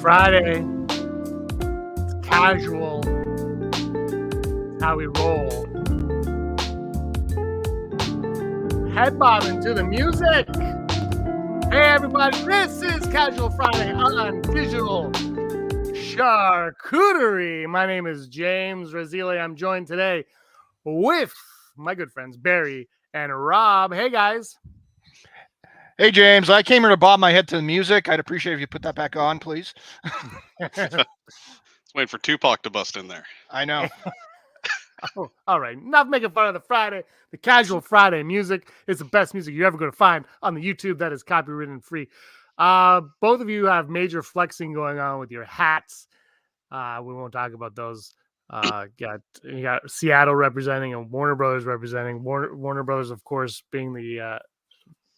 Friday. It's casual. It's how we roll. Head bobbing to the music. Hey everybody, this is Casual Friday on Digital Charcuterie. My name is James Razili. I'm joined today with my good friends Barry and Rob. Hey guys. Hey James, I came here to bob my head to the music. I'd appreciate if you put that back on, please. Let's wait for Tupac to bust in there. I know. Oh, all right, enough making fun of the Friday. The Casual Friday music is the best music you're ever going to find on the YouTube that is copyrighted and free. Both of you have major flexing going on with your hats. We won't talk about those. You got Seattle representing and Warner Brothers representing. Warner Brothers, of course, being the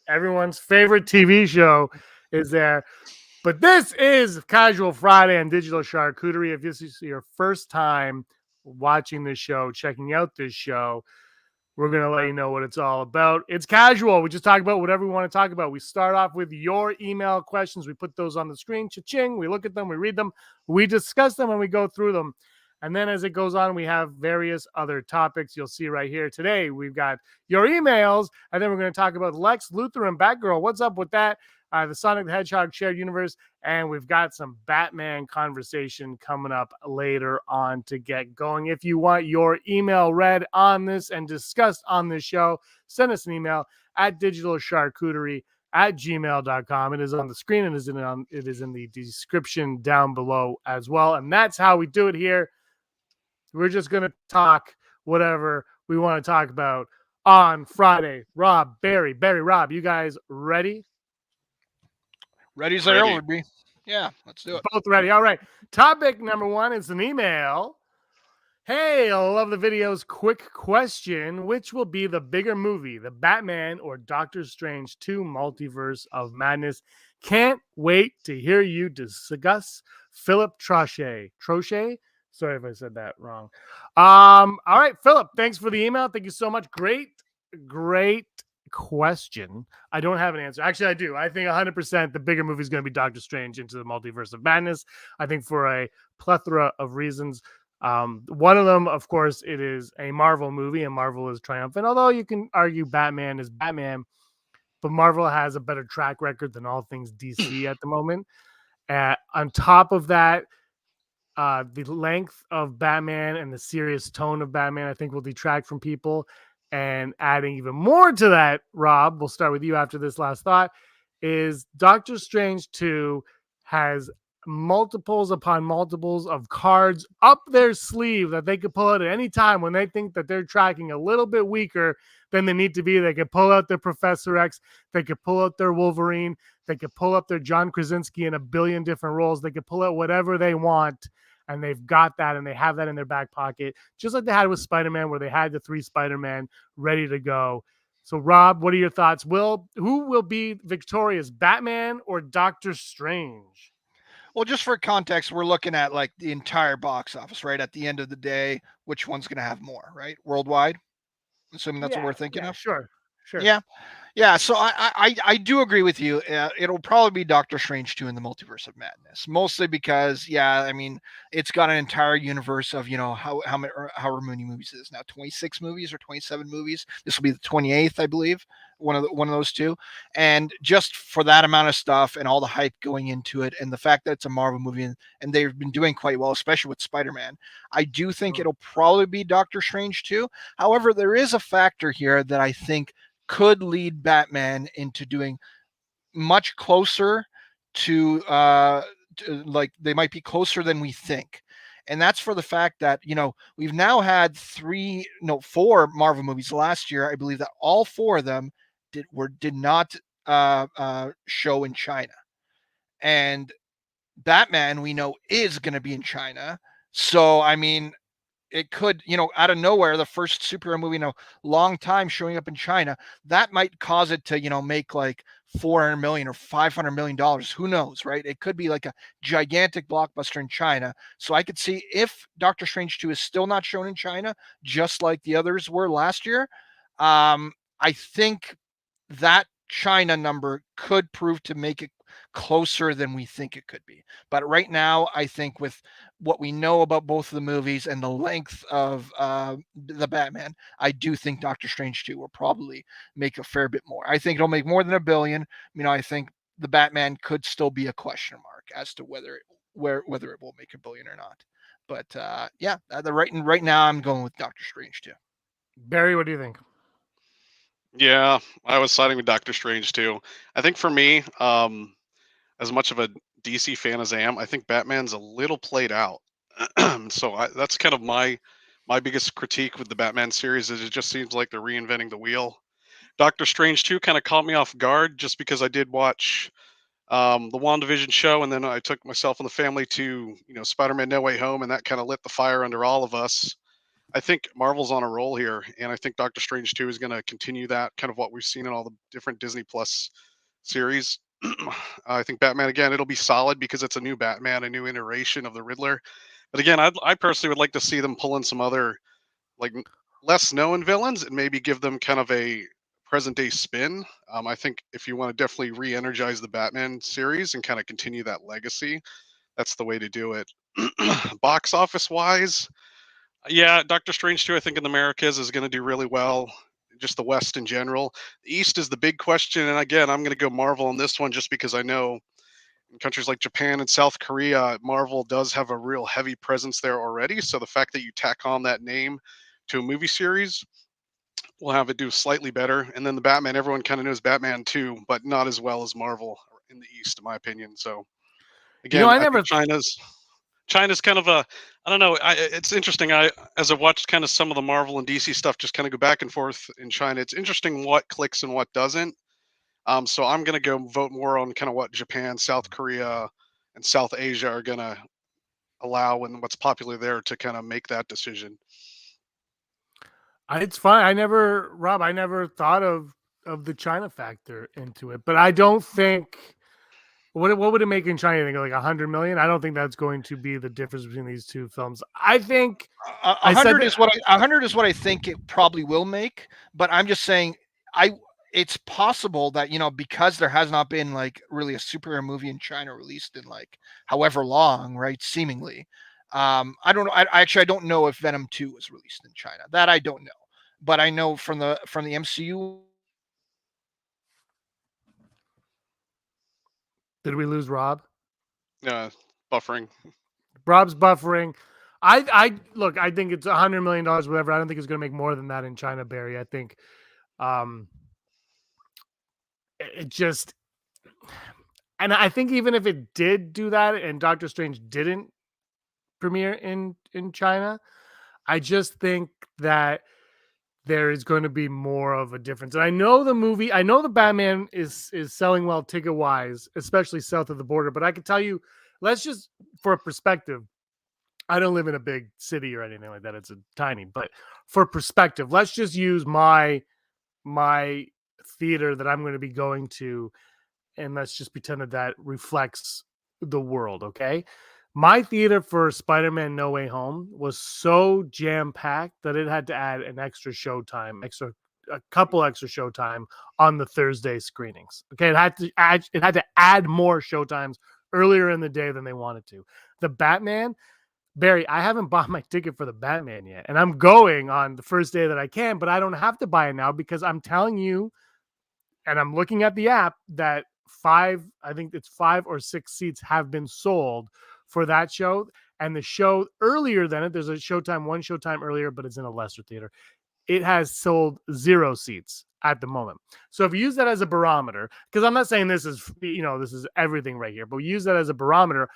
everyone's favorite TV show is there. But this is Casual Friday on Digital Charcuterie. If this is your first time watching this show, checking out this show, we're going to let you know what it's all about. It's casual. We just talk about whatever we want to talk about. We start off with your email questions. We put those on the screen. Cha-ching. We look at them. We read them. We discuss them and we go through them. And then as it goes on, we have various other topics you'll see right here. Today, we've got your emails, and then we're going to talk about Lex Luthor and Batgirl. What's up with that? The Sonic the Hedgehog shared universe, and we've got some Batman conversation coming up later on to get going. If you want your email read on this and discussed on this show, send us an email at digitalcharcuterie@gmail.com. It is on the screen and it is in the description down below as well. And that's how we do it here. We're just going to talk whatever we want to talk about on Friday. Barry, Rob, you guys ready? Ready as I ever would be. Yeah, let's do it. Both ready. All right. Topic number one is an email. Hey, I love the videos. Quick question. Which will be the bigger movie, the Batman or Doctor Strange 2 Multiverse of Madness? Can't wait to hear you discuss. Philip Trochet. Sorry if I said that wrong. All right, Philip, thanks for the email. Thank you so much. Great question. I don't have an answer. Actually, I do. I think 100% the bigger movie is going to be Doctor Strange Into the Multiverse of Madness. I think for a plethora of reasons. One of them, of course, it is a Marvel movie, and Marvel is triumphant. Although you can argue Batman is Batman, but Marvel has a better track record than all things DC at the moment. On top of that, the length of Batman and the serious tone of Batman, I think, will detract from people. And adding even more to that, Rob, we'll start with you after this last thought, is Doctor Strange 2 has multiples upon multiples of cards up their sleeve that they could pull out at any time when they think that they're tracking a little bit weaker than they need to be. They could pull out their Professor X. They could pull out their Wolverine. They could pull up their John Krasinski in a billion different roles. They could pull out whatever they want. And they've got that, and they have that in their back pocket, just like they had with Spider-Man, where they had the 3 Spider-Man ready to go. So, Rob, what are your thoughts? Who will be victorious, Batman or Doctor Strange? Well, just for context, we're looking at like the entire box office, right? At the end of the day, which one's going to have more, right? Worldwide, assuming that's what we're thinking of. Sure. Yeah. So I do agree with you. It'll probably be Doctor Strange 2 in the Multiverse of Madness, mostly because, I mean, it's got an entire universe of, however many movies it is now, 26 movies or 27 movies. This will be the 28th, I believe, one of those two. And just for that amount of stuff and all the hype going into it, and the fact that it's a Marvel movie and they've been doing quite well, especially with Spider-Man, I do think it'll probably be Doctor Strange 2. However, there is a factor here that I think could lead Batman into doing much closer to like they might be closer than we think. And that's for the fact that, we've now had 4 Marvel movies last year. I believe that all 4 of them did not show in China. And Batman, we know, is going to be in China. So, I mean, it could, out of nowhere, the first superhero movie in a long time showing up in China, that might cause it to, make like $400 million or $500 million. Who knows, right? It could be like a gigantic blockbuster in China. So I could see if Doctor Strange 2 is still not shown in China, just like the others were last year. I think that China number could prove to make it closer than we think it could be. But right now, I think with what we know about both of the movies and the length of the Batman, I do think Doctor Strange 2 will probably make a fair bit more. I think it'll make more than $1 billion. I think the Batman could still be a question mark as to whether it will make $1 billion or not. But right now I'm going with Doctor Strange 2. Barry, what do you think? Yeah, I was siding with Doctor Strange too. I think for me, as much of a DC fan as I am, I think Batman's a little played out. That's kind of my biggest critique with the Batman series is it just seems like they're reinventing the wheel. Doctor Strange 2 kind of caught me off guard just because I did watch the WandaVision show, and then I took myself and the family to Spider-Man: No Way Home, and that kind of lit the fire under all of us. I think Marvel's on a roll here, and I think Doctor Strange 2 is going to continue that kind of what we've seen in all the different Disney Plus series. I think Batman again, it'll be solid because it's a new Batman, a new iteration of the Riddler. But again, I personally would like to see them pull in some other like less known villains and maybe give them kind of a present day spin. I think if you want to definitely re-energize the Batman series and kind of continue that legacy, that's the way to do it. Box office wise, yeah, Doctor Strange 2, I think in the Americas is going to do really well. Just the West in general. The East is the big question. And again, I'm going to go Marvel on this one just because I know in countries like Japan and South Korea, Marvel does have a real heavy presence there already. So the fact that you tack on that name to a movie series will have it do slightly better. And then the Batman, everyone kind of knows Batman too, but not as well as Marvel in the East, in my opinion. So again, I I never think China's kind of a, I don't know. It's interesting. As I watched kind of some of the Marvel and DC stuff, just kind of go back and forth in China. It's interesting what clicks and what doesn't. So I'm gonna go vote more on kind of what Japan, South Korea, and South Asia are gonna allow and what's popular there to kind of make that decision. It's fine. Rob, I never thought of the China factor into it, but I don't think. What would it make in China? You think like 100 million? I don't think that's going to be the difference between these two films. I think 100 is what 100 is what I think it probably will make. But I'm just saying, it's possible that because there has not been like really a superhero movie in China released in like however long, right? Seemingly, I don't know. I don't know if Venom 2 was released in China. That I don't know. But I know from the MCU. Did we lose Rob? Buffering. Rob's buffering. I look. I think it's $100 million, whatever. I don't think it's going to make more than that in China, Barry. I think, it just, and I think even if it did do that, and Doctor Strange didn't premiere in China, I just think that there is going to be more of a difference. And I know the Batman is selling well ticket wise, especially south of the border. But I can tell you, let's just for a perspective. I don't live in a big city or anything like that. It's a tiny, but for perspective, let's just use my theater that I'm going to be going to, and let's just pretend that reflects the world. Okay. My theater for Spider-Man No Way Home was so jam-packed that it had to add an extra showtime, a couple extra showtime on the Thursday screenings. Okay, it had to add more showtimes earlier in the day than they wanted to. The Batman, Barry, I haven't bought my ticket for the Batman yet, and I'm going on the first day that I can, but I don't have to buy it now because I'm telling you, and I'm looking at the app that I think it's 5 or 6 seats have been sold for that show. And the show earlier than it, there's one showtime earlier, but it's in a lesser theater. It has sold 0 seats at the moment. So if you use that as a barometer, because I'm not saying this is everything right here, but we use that as a barometer,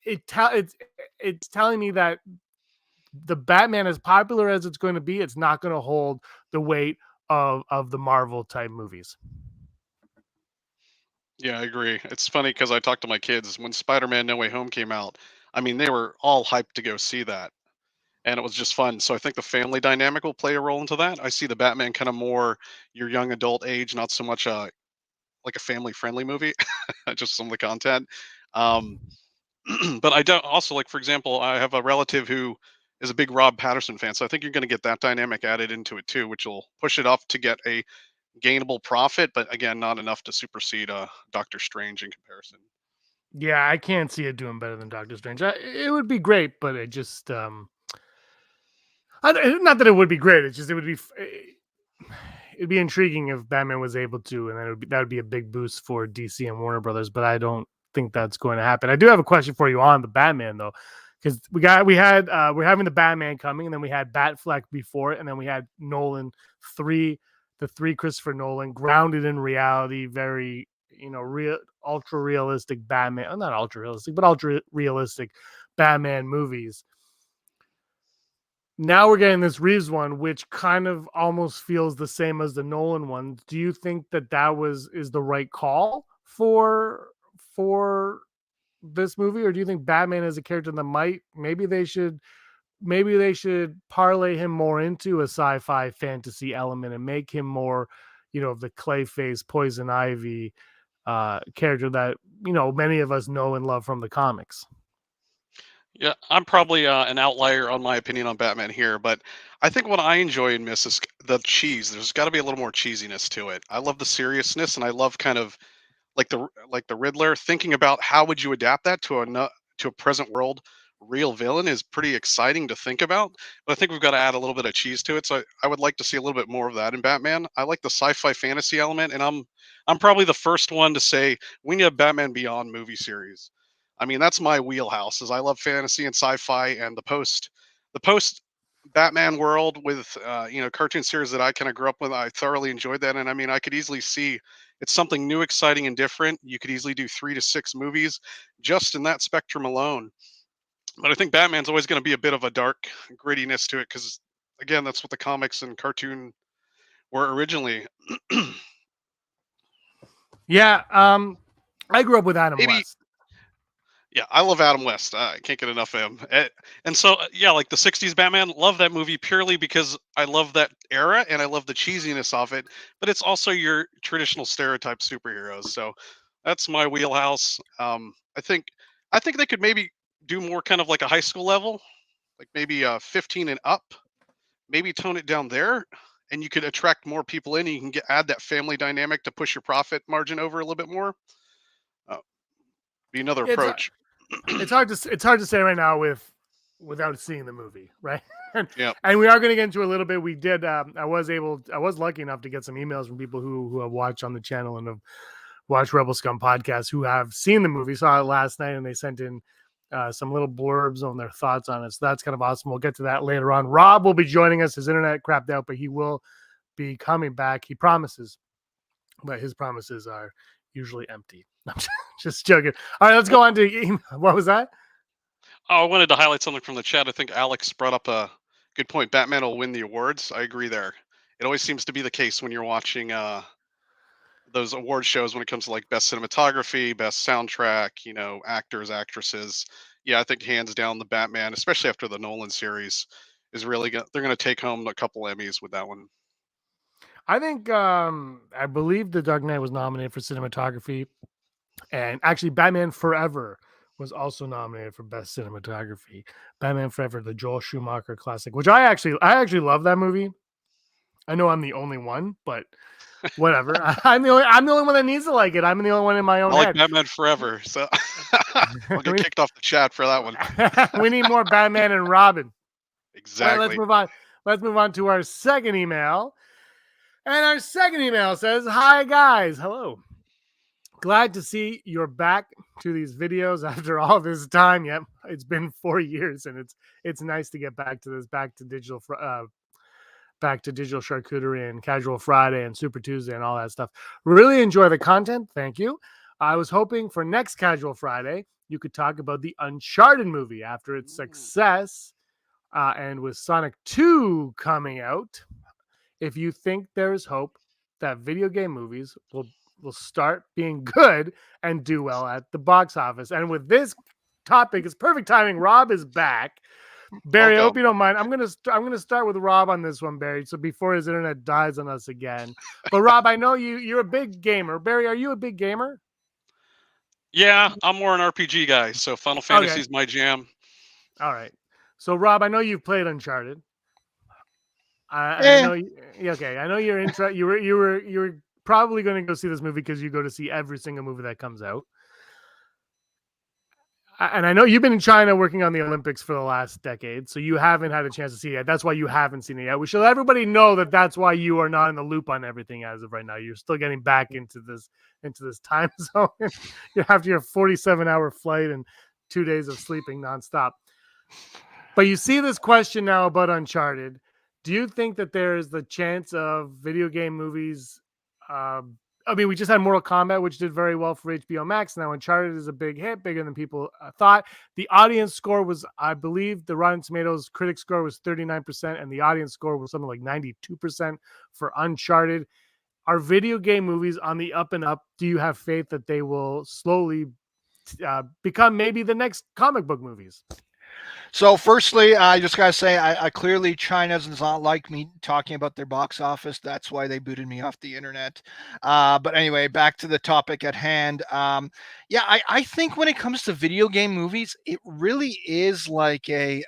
it's telling me that the Batman, as popular as it's going to be, it's not going to hold the weight of the Marvel type movies. Yeah, I agree. It's funny because I talked to my kids when Spider-Man: No Way Home came out. I mean, they were all hyped to go see that, and it was just fun. So I think the family dynamic will play a role into that. I see the Batman kind of more your young adult age, not so much like a family-friendly movie, just some of the content. Um, but I don't also like, for example, I have a relative who is a big Rob Patterson fan, so I think you're going to get that dynamic added into it too, which will push it off to get a gainable profit, but again, not enough to supersede Doctor Strange in comparison. Yeah, I can't see it doing better than Doctor Strange. It would be great, but it just not that it would be great. It's just it'd be intriguing if Batman was able to, and then that would be a big boost for DC and Warner Brothers. But I don't think that's going to happen. I do have a question for you on the Batman though, because we're having the Batman coming, and then we had Batfleck before it, and then we had Nolan the three Christopher Nolan grounded in reality, very real, ultra realistic Batman, not ultra realistic, but ultra realistic Batman movies. Now we're getting this Reeves one, which kind of almost feels the same as the Nolan one. Do you think that is the right call for this movie, or do you think Batman is a character that maybe they should parlay him more into a sci-fi fantasy element and make him more, of the Clayface Poison Ivy character that many of us know and love from the comics? Yeah, I'm probably an outlier on my opinion on Batman here, but I think what I enjoy and miss is the cheese. There's got to be a little more cheesiness to it. I love the seriousness, and I love kind of like the Riddler. Thinking about how would you adapt that to a present world real villain is pretty exciting to think about. But I think we've got to add a little bit of cheese to it. So I would like to see a little bit more of that in Batman. I like the sci-fi fantasy element, and I'm probably the first one to say we need a Batman Beyond movie series. I mean, that's my wheelhouse. Is I love fantasy and sci-fi, and the post Batman world with cartoon series that I kind of grew up with. I thoroughly enjoyed that, and I mean, I could easily see it's something new, exciting, and different. You could easily do 3 to 6 movies just in that spectrum alone. But I think Batman's always going to be a bit of a dark grittiness to it because, again, that's what the comics and cartoon were originally. Yeah, I grew up with Adam Maybe West. Yeah, I love Adam West. I can't get enough of him. And so, yeah, like the 60s Batman, love that movie purely because I love that era and I love the cheesiness of it. But it's also your traditional stereotype superheroes. So that's my wheelhouse. I think they could maybe do more kind of like a high school level, like maybe 15 and up, maybe tone it down there. And you could attract more people in. And you can add that family dynamic to push your profit margin over a little bit more. Uh, be another It's approach. it's hard to say right now without seeing the movie, right? Yeah. And we are going to get into a little bit. We did. I was lucky enough to get some emails from people who have watched on the channel and have watched Rebel Scum podcast who have seen the movie, saw it last night, and they sent in some little blurbs on their thoughts on it. So that's kind of awesome. We'll get to that later on. Rob will be joining us. His internet crapped out, but he will be coming back. He promises, but his promises are usually empty. I'm just joking. All right, let's go on to what was that? Oh, I wanted to highlight something from the chat. I think Alex brought up a good point. Batman will win the awards. I agree there. It always seems to be the case when you're watching those award shows when it comes to like best cinematography, best soundtrack, actors, actresses. Yeah, I think hands down the Batman, especially after the Nolan series, is really they're going to take home a couple Emmys with that one. I think I believe The Dark Knight was nominated for cinematography, and actually Batman Forever was also nominated for best cinematography. Batman Forever, the Joel Schumacher classic, which I actually love that movie. I know I'm the only one, but whatever. I'm the only one that needs to like it. I'm the only one in my own I like head. Batman Forever, so I'll get kicked off the chat for that one. We need more Batman and Robin. Exactly. All right, let's move on. Let's move on to our second email. And our second email says, "Hi guys, hello. Glad to see you're back to these videos after all this time. Yep, it's been 4 years, and it's nice to get back to this, back to digital charcuterie and casual Friday and Super Tuesday and all that stuff. Really enjoy the content. Thank you. I was hoping for next casual Friday you could talk about the Uncharted movie after its success, and with Sonic 2 coming out. If you think there is hope that video game movies will start being good and do well at the box office." And with this topic, it's perfect timing. Rob is back. Barry, I hope you don't mind. I'm gonna start with Rob on this one, Barry. So before his internet dies on us again. But Rob, I know you're a big gamer. Barry, are you a big gamer? Yeah, I'm more an RPG guy, so Final Fantasy is my jam. All right. So Rob, I know you've played Uncharted. I know. Okay, I know you're interested. You were probably going to go see this movie because you go to see every single movie that comes out. And I know you've been in China working on the Olympics for the last decade, so you haven't had a chance to see it. That's why you haven't seen it yet. We should let everybody know that that's why you are not in the loop on everything as of right now. You're still getting back into this time zone. You have your 47-hour flight and 2 days of sleeping nonstop. But you see this question now about Uncharted. Do you think that there is the chance of video game movies? I mean, we just had Mortal Kombat, which did very well for HBO Max. Now, Uncharted is a big hit, bigger than people thought. The audience score was, I believe, the Rotten Tomatoes critic score was 39%, and the audience score was something like 92% for Uncharted. Are video game movies on the up and up? Do you have faith that they will slowly become maybe the next comic book movies? So, firstly, I just gotta say, I clearly China does not like me talking about their box office. That's why they booted me off the internet. But anyway, back to the topic at hand. Yeah, I think when it comes to video game movies, it really is like a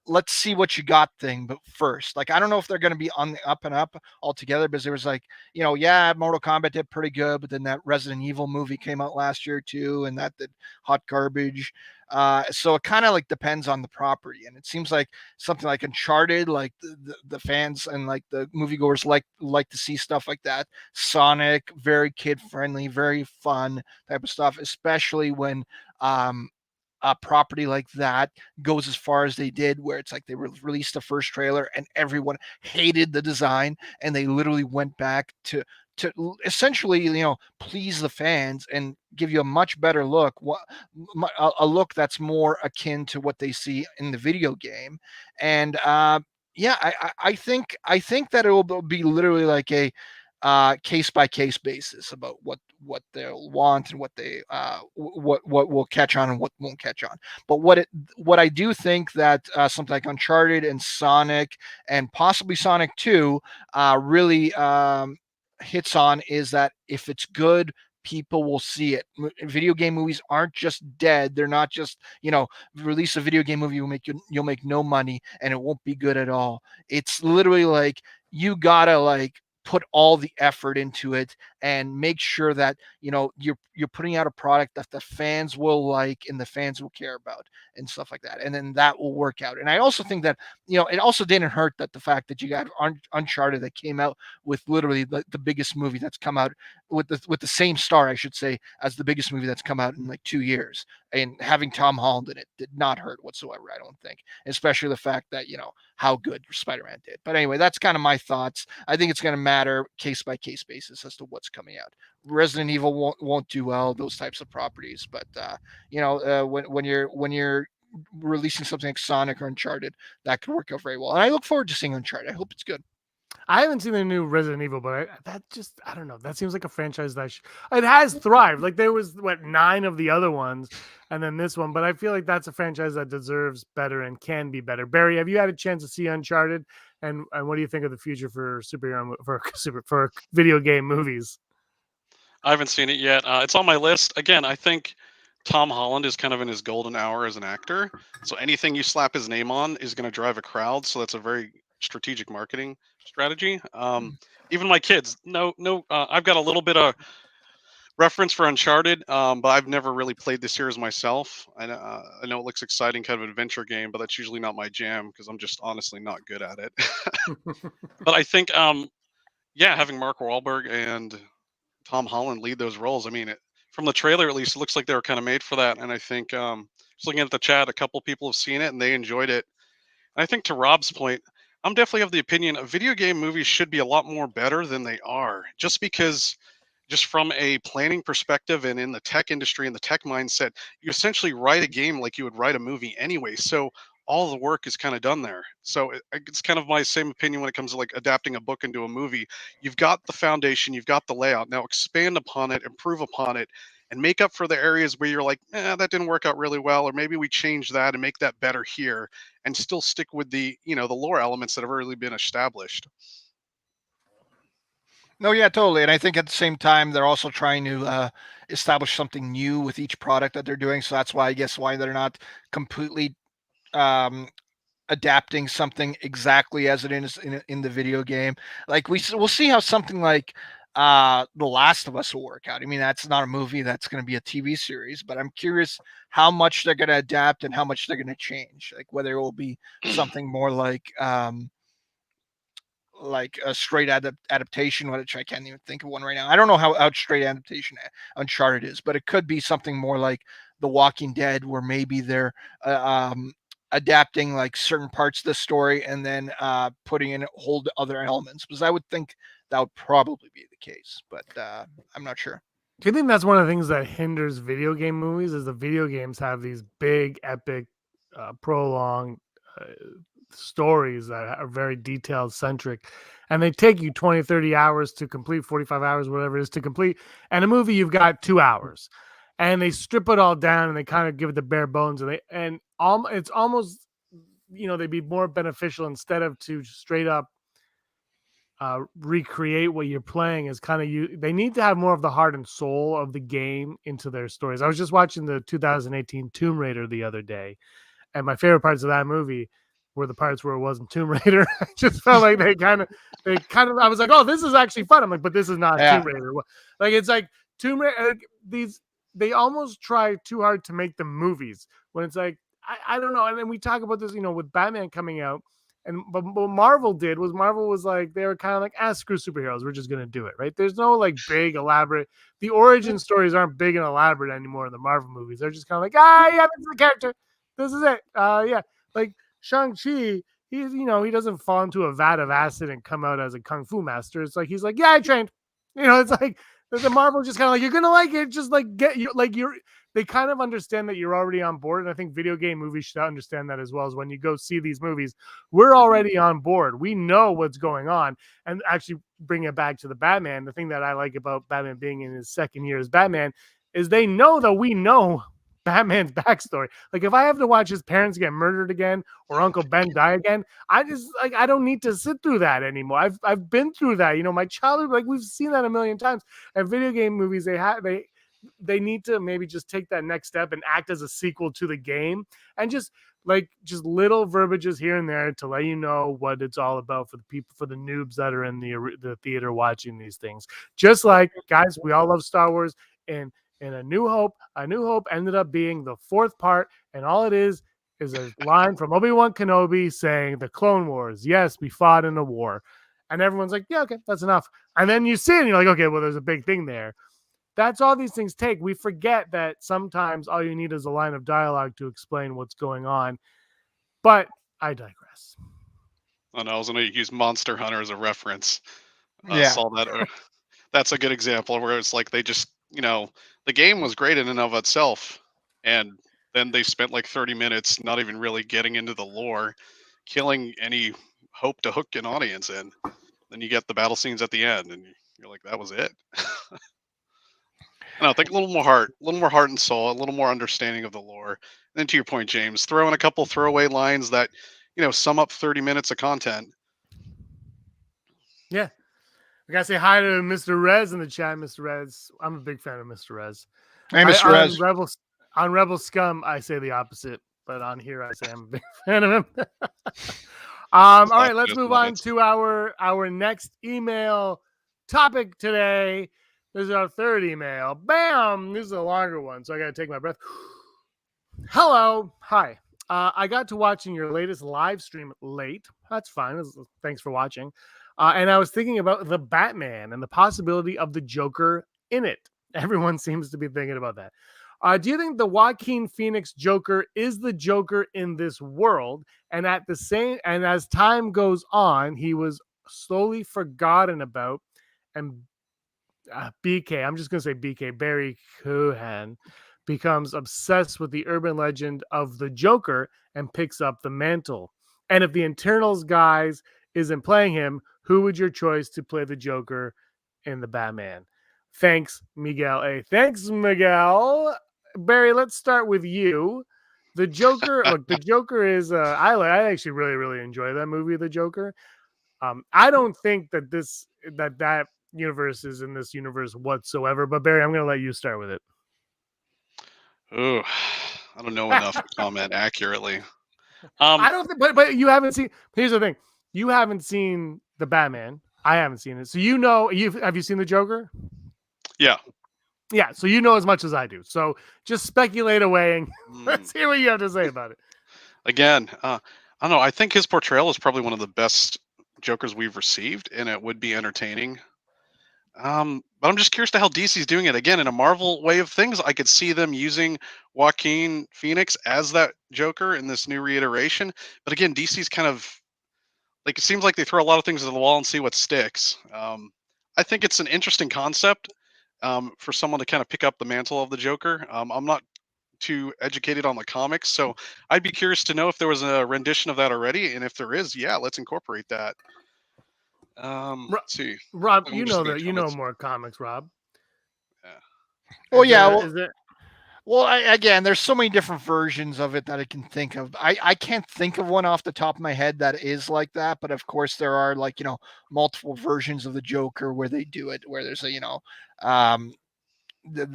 let's see what you got thing. But first, like, I don't know if they're going to be on the up and up altogether, because there was like, yeah, Mortal Kombat did pretty good, but then that Resident Evil movie came out last year too, and that did hot garbage. So it kind of like depends on the property, and it seems like something like Uncharted, like the fans and like the moviegoers like to see stuff like that. Sonic, very kid friendly, very fun type of stuff, especially when a property like that goes as far as they did, where it's like they released the first trailer and everyone hated the design, and they literally went back to essentially, please the fans and give you a much better look, a look that's more akin to what they see in the video game. And yeah, I think that it will be literally like a case by case basis about what they'll want and what they what will catch on and what won't catch on. But what I do think that something like Uncharted and Sonic and possibly Sonic 2 really hits on is that if it's good, people will see it. Video game movies aren't just dead. They're not just, release a video game movie, you'll make no money and it won't be good at all. It's literally like you gotta like put all the effort into it and make sure that you're putting out a product that the fans will like and the fans will care about and stuff like that, and then that will work out. And I also think that it also didn't hurt that the fact that you got Uncharted that came out with literally the biggest movie that's come out with the same star, I should say, as the biggest movie that's come out in like 2 years, and having Tom Holland in it did not hurt whatsoever, I don't think, especially the fact that how good Spider-Man did. But anyway, that's kind of my thoughts. I think it's going to matter case by case basis as to what's coming out. Resident Evil won't do well, those types of properties, but when you're releasing something like Sonic or Uncharted, that could work out very well. And I look forward to seeing Uncharted. I hope it's good. I haven't seen the new Resident Evil, but I don't know. That seems like a franchise that it has thrived. Like there was 9 of the other ones, and then this one. But I feel like that's a franchise that deserves better and can be better. Barry, have you had a chance to see Uncharted? And what do you think of the future for for video game movies? I haven't seen it yet. It's on my list. Again, I think Tom Holland is kind of in his golden hour as an actor. So anything you slap his name on is going to drive a crowd. So that's a very strategic marketing strategy. Even my kids, I've got a little bit of reference for Uncharted, but I've never really played the series myself. I know it looks exciting, kind of an adventure game, but that's usually not my jam because I'm just honestly not good at it. But I think, having Mark Wahlberg and Tom Holland lead those roles. I mean, from the trailer at least, it looks like they were kind of made for that. And I think, just looking at the chat, a couple people have seen it and they enjoyed it. And I think to Rob's point, I'm definitely of the opinion of video game movies should be a lot more better than they are, just because, just from a planning perspective and in the tech industry and the tech mindset, you essentially write a game like you would write a movie anyway. So all the work is kind of done there. So it's kind of my same opinion when it comes to like adapting a book into a movie. You've got the foundation, you've got the layout. Now expand upon it, improve upon it, and make up for the areas where you're like, that didn't work out really well, or maybe we change that and make that better here, and still stick with the the lore elements that have already been established. No, yeah, totally. And I think at the same time, they're also trying to establish something new with each product that they're doing. So that's why I guess why they're not completely adapting something exactly as it is in the video game. Like we'll see how something like The Last of Us will work out. I mean, that's not a movie, that's going to be a TV series, but I'm curious how much they're going to adapt and how much they're going to change. Like whether it will be something more like a straight adaptation, which I can't even think of one right now. I don't know how straight adaptation Uncharted is, but it could be something more like The Walking Dead, where maybe they're adapting like certain parts of the story and then putting in whole other elements. Because I would think that would probably be the case, but I'm not sure. Do you think that's one of the things that hinders video game movies? Is the video games have these big, epic, prolonged stories that are very detailed centric, and they take you 20, 30 hours to complete, 45 hours, whatever it is to complete. And a movie, you've got 2 hours, and they strip it all down and they kind of give it the bare bones, and it's almost, they'd be more beneficial instead of to straight up recreate what you're playing. Is kind of they need to have more of the heart and soul of the game into their stories. I was just watching the 2018 Tomb Raider the other day, and my favorite parts of that movie were the parts where it wasn't Tomb Raider. I just felt like they kind of I was like, oh, this is actually fun. I'm like, but this is not Tomb Raider. Like, it's like Tomb Raider, they almost try too hard to make them movies when it's like, I don't know. And then we talk about this, with Batman coming out. And but what Marvel was like, they were kind of like, screw superheroes, we're just gonna do it, right? There's no like big elaborate. The origin stories aren't big and elaborate anymore in the Marvel movies. They're just kind of like, yeah, this is the character, this is it. Yeah, like Shang-Chi, he doesn't fall into a vat of acid and come out as a kung fu master. It's like he's like, yeah, I trained. It's like the Marvel just kind of like, you're gonna like it, just like get you, like they kind of understand that you're already on board. And I think video game movies should understand that as well. As when you go see these movies, we're already on board. We know what's going on. And actually bring it back to the Batman. The thing that I like about Batman being in his second year as Batman is they know that we know Batman's backstory. Like, if I have to watch his parents get murdered again or Uncle Ben die again, I just like, I don't need to sit through that anymore. I've been through that. My childhood, like, we've seen that a million times. And video game movies, they need to maybe just take that next step and act as a sequel to the game, and just little verbiages here and there to let you know what it's all about for the people, for the noobs that are in the theater watching these things. Just like, guys, we all love Star Wars, and in A New Hope ended up being the 4th part, and all it is a line from Obi-Wan Kenobi saying, "The Clone Wars, yes, we fought in a war," and everyone's like, yeah, okay, that's enough. And then you see it and you're like, okay, well, there's a big thing there. That's all these things take. We forget that sometimes all you need is a line of dialogue to explain what's going on. But I digress. I was going to use Monster Hunter as a reference. Yeah. Saw that. That's a good example where it's like they just, the game was great in and of itself, and then they spent like 30 minutes not even really getting into the lore, killing any hope to hook an audience in. Then you get the battle scenes at the end, and you're like, that was it. I think a little more heart and soul, a little more understanding of the lore. And then to your point, James, throw in a couple throwaway lines that, sum up 30 minutes of content. Yeah. We gotta say hi to Mr. Rez in the chat. Mr. Rez, I'm a big fan of Mr. Rez. Hey, Mr. Rez. On Rebel Scum, I say the opposite, but on here, I say I'm a big fan of him. All right, let's move on to our next email topic today. This is our 3rd email. Bam! This is a longer one, so I got to take my breath. Hello. Hi. I got to watching your latest live stream late. That's fine. Thanks for watching. And I was thinking about the Batman and the possibility of the Joker in it. Everyone seems to be thinking about that. Do you think the Joaquin Phoenix Joker is the Joker in this world? And as time goes on, he was slowly forgotten about, and BK, I'm just going to say BK, Barry Cohen, becomes obsessed with the urban legend of the Joker and picks up the mantle. And if the Internals guys isn't playing him, who would your choice to play the Joker in the Batman? Thanks, Miguel A. Thanks, Miguel. Barry, let's start with you. The Joker, look, the Joker is, I actually really, really enjoy that movie, The Joker. I don't think that that universe is in this universe whatsoever, but Barry, I'm going to let you start with it. Oh, I don't know enough to comment accurately. I don't think, but you haven't seen. Here's the thing: you haven't seen the Batman. I haven't seen it, so you know. Have you seen the Joker? Yeah. Yeah, so you know as much as I do. So just speculate away and let's hear what you have to say about it. Again, I don't know. I think his portrayal is probably one of the best Jokers we've received, and it would be entertaining. But I'm just curious to how DC's doing it. Again, in a Marvel way of things, I could see them using Joaquin Phoenix as that Joker in this new reiteration. But again, DC's kind of like, it seems like they throw a lot of things at the wall and see what sticks. I think it's an interesting concept for someone to kind of pick up the mantle of the Joker. I'm not too educated on the comics, so I'd be curious to know if there was a rendition of that already, and if there is, yeah, let's incorporate that. Let's see. Rob, I'm just looking at you know comments. more comics, Rob. Yeah. Well, Is yeah. there- is there? Well, again, there's so many different versions of it that I can think of. I can't think of one off the top of my head that is like that, but of course there are, like, multiple versions of the Joker where they do it, where there's um,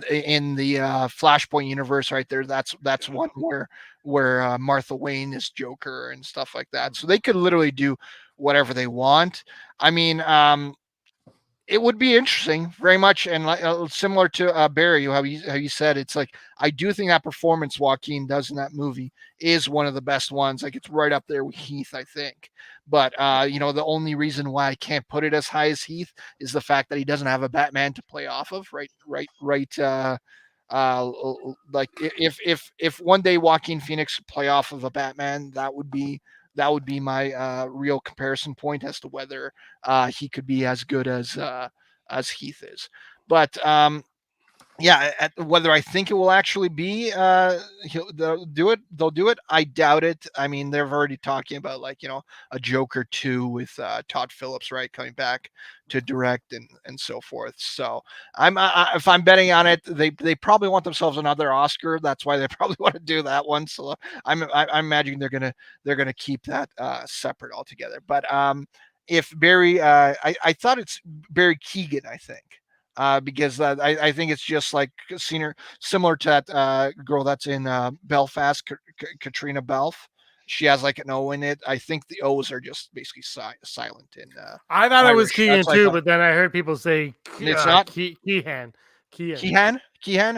in the Flashpoint universe, right there. That's Yeah. one where Martha Wayne is Joker and stuff like that. So they could literally do whatever they want. I mean, it would be interesting very much, and similar to Barry, how you said, it's like, I do think that performance Joaquin does in that movie is one of the best ones. Like, it's right up there with Heath, I think. But the only reason why I can't put it as high as Heath is the fact that he doesn't have a Batman to play off of. Right. Like, if one day Joaquin Phoenix could play off of a Batman, that would be my real comparison point as to whether he could be as good as Heath is. But whether I think it will actually be they'll do it. I doubt it. I mean, they're already talking about, like, a Joker 2 with Todd Phillips, right, coming back to direct and so forth. So if I'm betting on it, they probably want themselves another Oscar. That's why they probably want to do that one. So I'm imagining they're gonna keep that separate altogether. But if Barry, I thought it's Barry Keoghan, I think. Because I think it's just like similar to that girl that's in Belfast, Katrina Balfe. She has like an O in it. I think the O's are just basically silent in I thought it was Irish. Keegan That's what I too, thought. but then I heard people say It's not Keehan. Keehan. Okay. Keehan.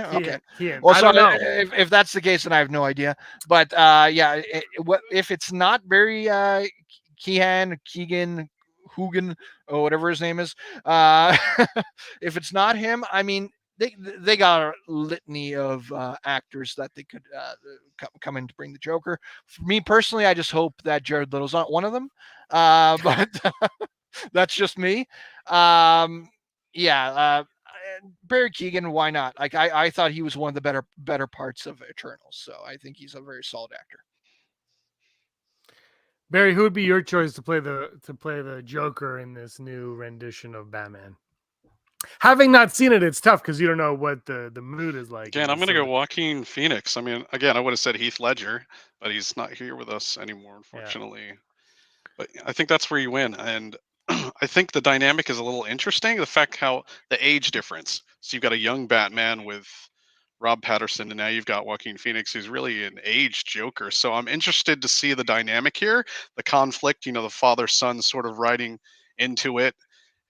Well, I so don't know. if that's the case, then I have no idea. But if it's not very Keegan, Hoogan, or whatever his name is, if it's not him, I mean, they got a litany of actors that they could come in to bring the Joker. For me personally, I just hope that Jared Leto's not one of them. But that's just me. Barry Keoghan, why not? Like, I thought he was one of the better parts of Eternals, so I think he's a very solid actor. Barry, who would be your choice to play the Joker in this new rendition of Batman? Having not seen it, it's tough because you don't know what the mood is like. Again, I'm going to go Joaquin Phoenix. I mean, again, I would have said Heath Ledger, but he's not here with us anymore, unfortunately. Yeah. But I think that's where you win. And I think the dynamic is a little interesting. The fact how the age difference. So you've got a young Batman with Rob Patterson, and now you've got Joaquin Phoenix, who's really an aged Joker. So I'm interested to see the dynamic here, the conflict, the father-son sort of riding into it.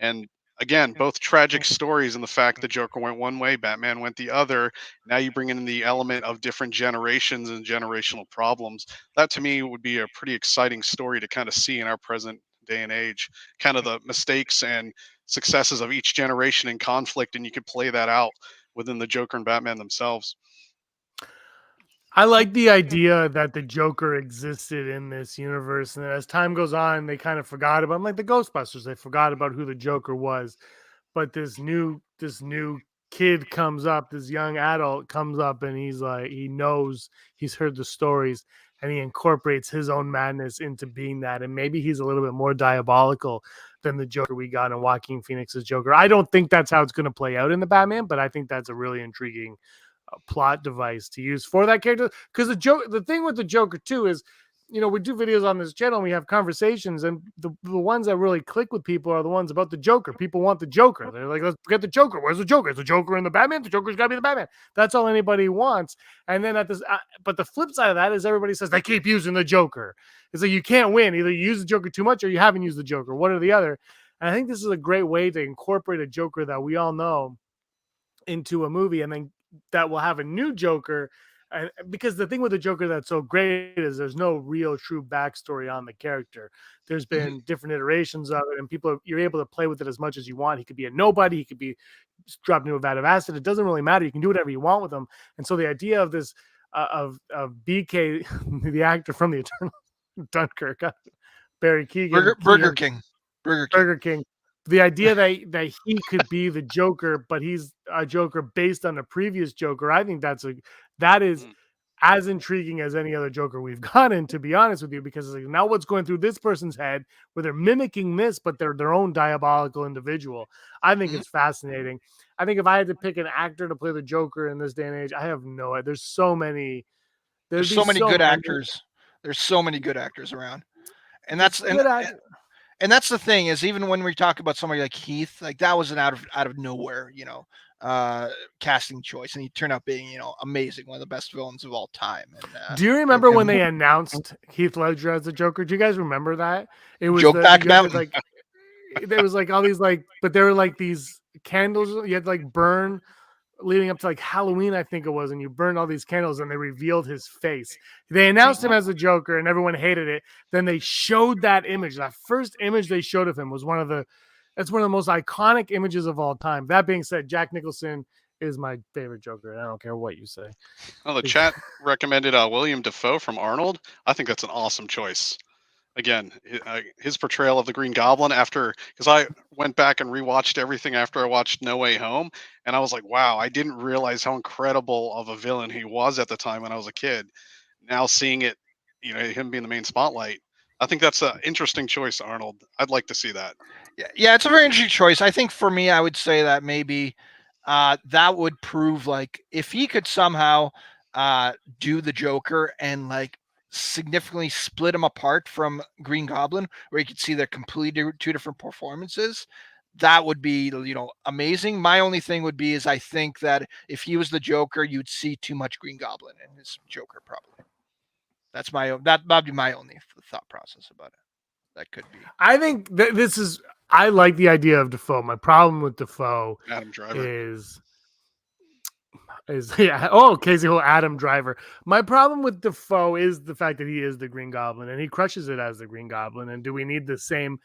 And again, both tragic stories, and the fact the Joker went one way, Batman went the other. Now you bring in the element of different generations and generational problems. That to me would be a pretty exciting story to kind of see in our present day and age, kind of the mistakes and successes of each generation in conflict, and you could play that out within the Joker and Batman themselves. I like the idea that the Joker existed in this universe, and as time goes on, they kind of forgot about, like the Ghostbusters, they forgot about who the Joker was. But this new kid comes up, this young adult comes up, and he's like, he knows, he's heard the stories, and he incorporates his own madness into being that. And maybe he's a little bit more diabolical than the Joker we got in Joaquin Phoenix's Joker. I don't think that's how it's going to play out in the Batman, but I think that's a really intriguing plot device to use for that character. Because the thing with the Joker too is we do videos on this channel and we have conversations, and the ones that really click with people are the ones about the Joker. People want the Joker. They're like, let's forget the Joker. Where's the Joker? Is the Joker in the Batman? The Joker's got to be the Batman. That's all anybody wants. And then but the flip side of that is everybody says they keep using the Joker. It's like you can't win. Either you use the Joker too much or you haven't used the Joker, one or the other. And I think this is a great way to incorporate a Joker that we all know into a movie, and then that will have a new Joker. And because the thing with the Joker that's so great is there's no real true backstory on the character. There's been different iterations of it, and you're able to play with it as much as you want. He could be a nobody, he could be dropped into a vat of acid. It doesn't really matter. You can do whatever you want with him. And so the idea of this of BK, the actor from the Eternal Dunkirk, Barry Keoghan, Burger King. the idea that he could be the Joker, but he's a Joker based on a previous Joker, I think that is as intriguing as any other Joker we've gotten, to be honest with you, because it's like, now what's going through this person's head where they're mimicking this, but they're their own diabolical individual. I think it's fascinating. I think if I had to pick an actor to play the Joker in this day and age, I have no idea. There's so many. There's so many good actors. There's so many good actors around. And that's and that's the thing, is even when we talk about somebody like Heath, like that was an out of nowhere, casting choice, and he turned out being, amazing, one of the best villains of all time. And do you remember when they announced Heath Ledger as the Joker? Do you guys remember that? It was Joke back Mountain. Like there was like all these but there were like these candles you had to like burn leading up to like Halloween, I think it was, and you burned all these candles and they revealed his face. They announced him as a Joker and everyone hated it. Then they showed that image. That first image they showed of him was one of the most iconic images of all time. That being said, Jack Nicholson is my favorite Joker. I don't care what you say. Oh, the chat recommended William Dafoe from Arnold. I think that's an awesome choice. Again, his portrayal of the Green Goblin, because I went back and rewatched everything after I watched No Way Home, and I was like, wow, I didn't realize how incredible of a villain he was at the time when I was a kid. Now seeing it, him being the main spotlight, I think that's an interesting choice, Arnold. I'd like to see that. Yeah, it's a very interesting choice. I think for me, I would say that maybe that would prove, like, if he could somehow do the Joker and like significantly split him apart from Green Goblin, where you could see they're completely two different performances, that would be, amazing. My only thing would be is I think that if he was the Joker, you'd see too much Green Goblin in his Joker, probably. That'd be my only thought process about it. That could be. I think I like the idea of Dafoe. My problem with Dafoe Adam Driver is yeah. Oh, Casey Hill, Adam Driver. My problem with Dafoe is the fact that he is the Green Goblin and he crushes it as the Green Goblin. And do we need the same?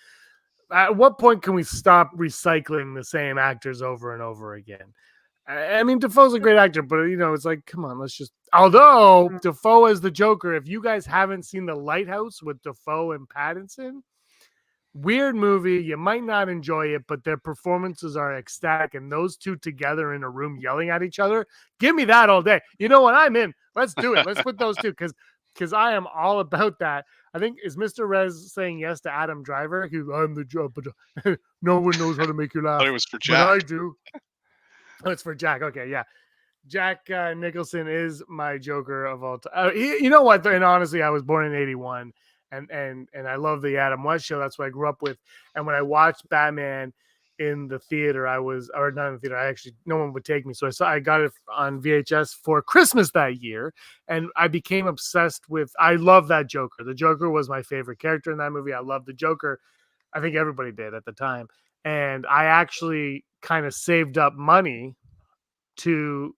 At what point can we stop recycling the same actors over and over again? I mean, Dafoe's a great actor, but it's like, come on, let's just. Although Dafoe as the Joker, if you guys haven't seen The Lighthouse with Dafoe and Pattinson, weird movie. You might not enjoy it, but their performances are ecstatic. And those two together in a room yelling at each other, give me that all day. You know what? I'm in. Let's do it. Let's put those two, because I am all about that. I think, is Mr. Rez saying yes to Adam Driver? I'm the Joker. No one knows how to make you laugh. But it was for Jack. But I do. Oh, it's for Jack. Okay, yeah. Jack Nicholson is my Joker of all time. You know what? And honestly, I was born in '81. And I love the Adam West show. That's what I grew up with. And when I watched Batman in the theater, not in the theater. No one would take me. So I got it on VHS for Christmas that year. And I became obsessed with, I love that Joker. The Joker was my favorite character in that movie. I loved the Joker. I think everybody did at the time. And I actually kind of saved up money to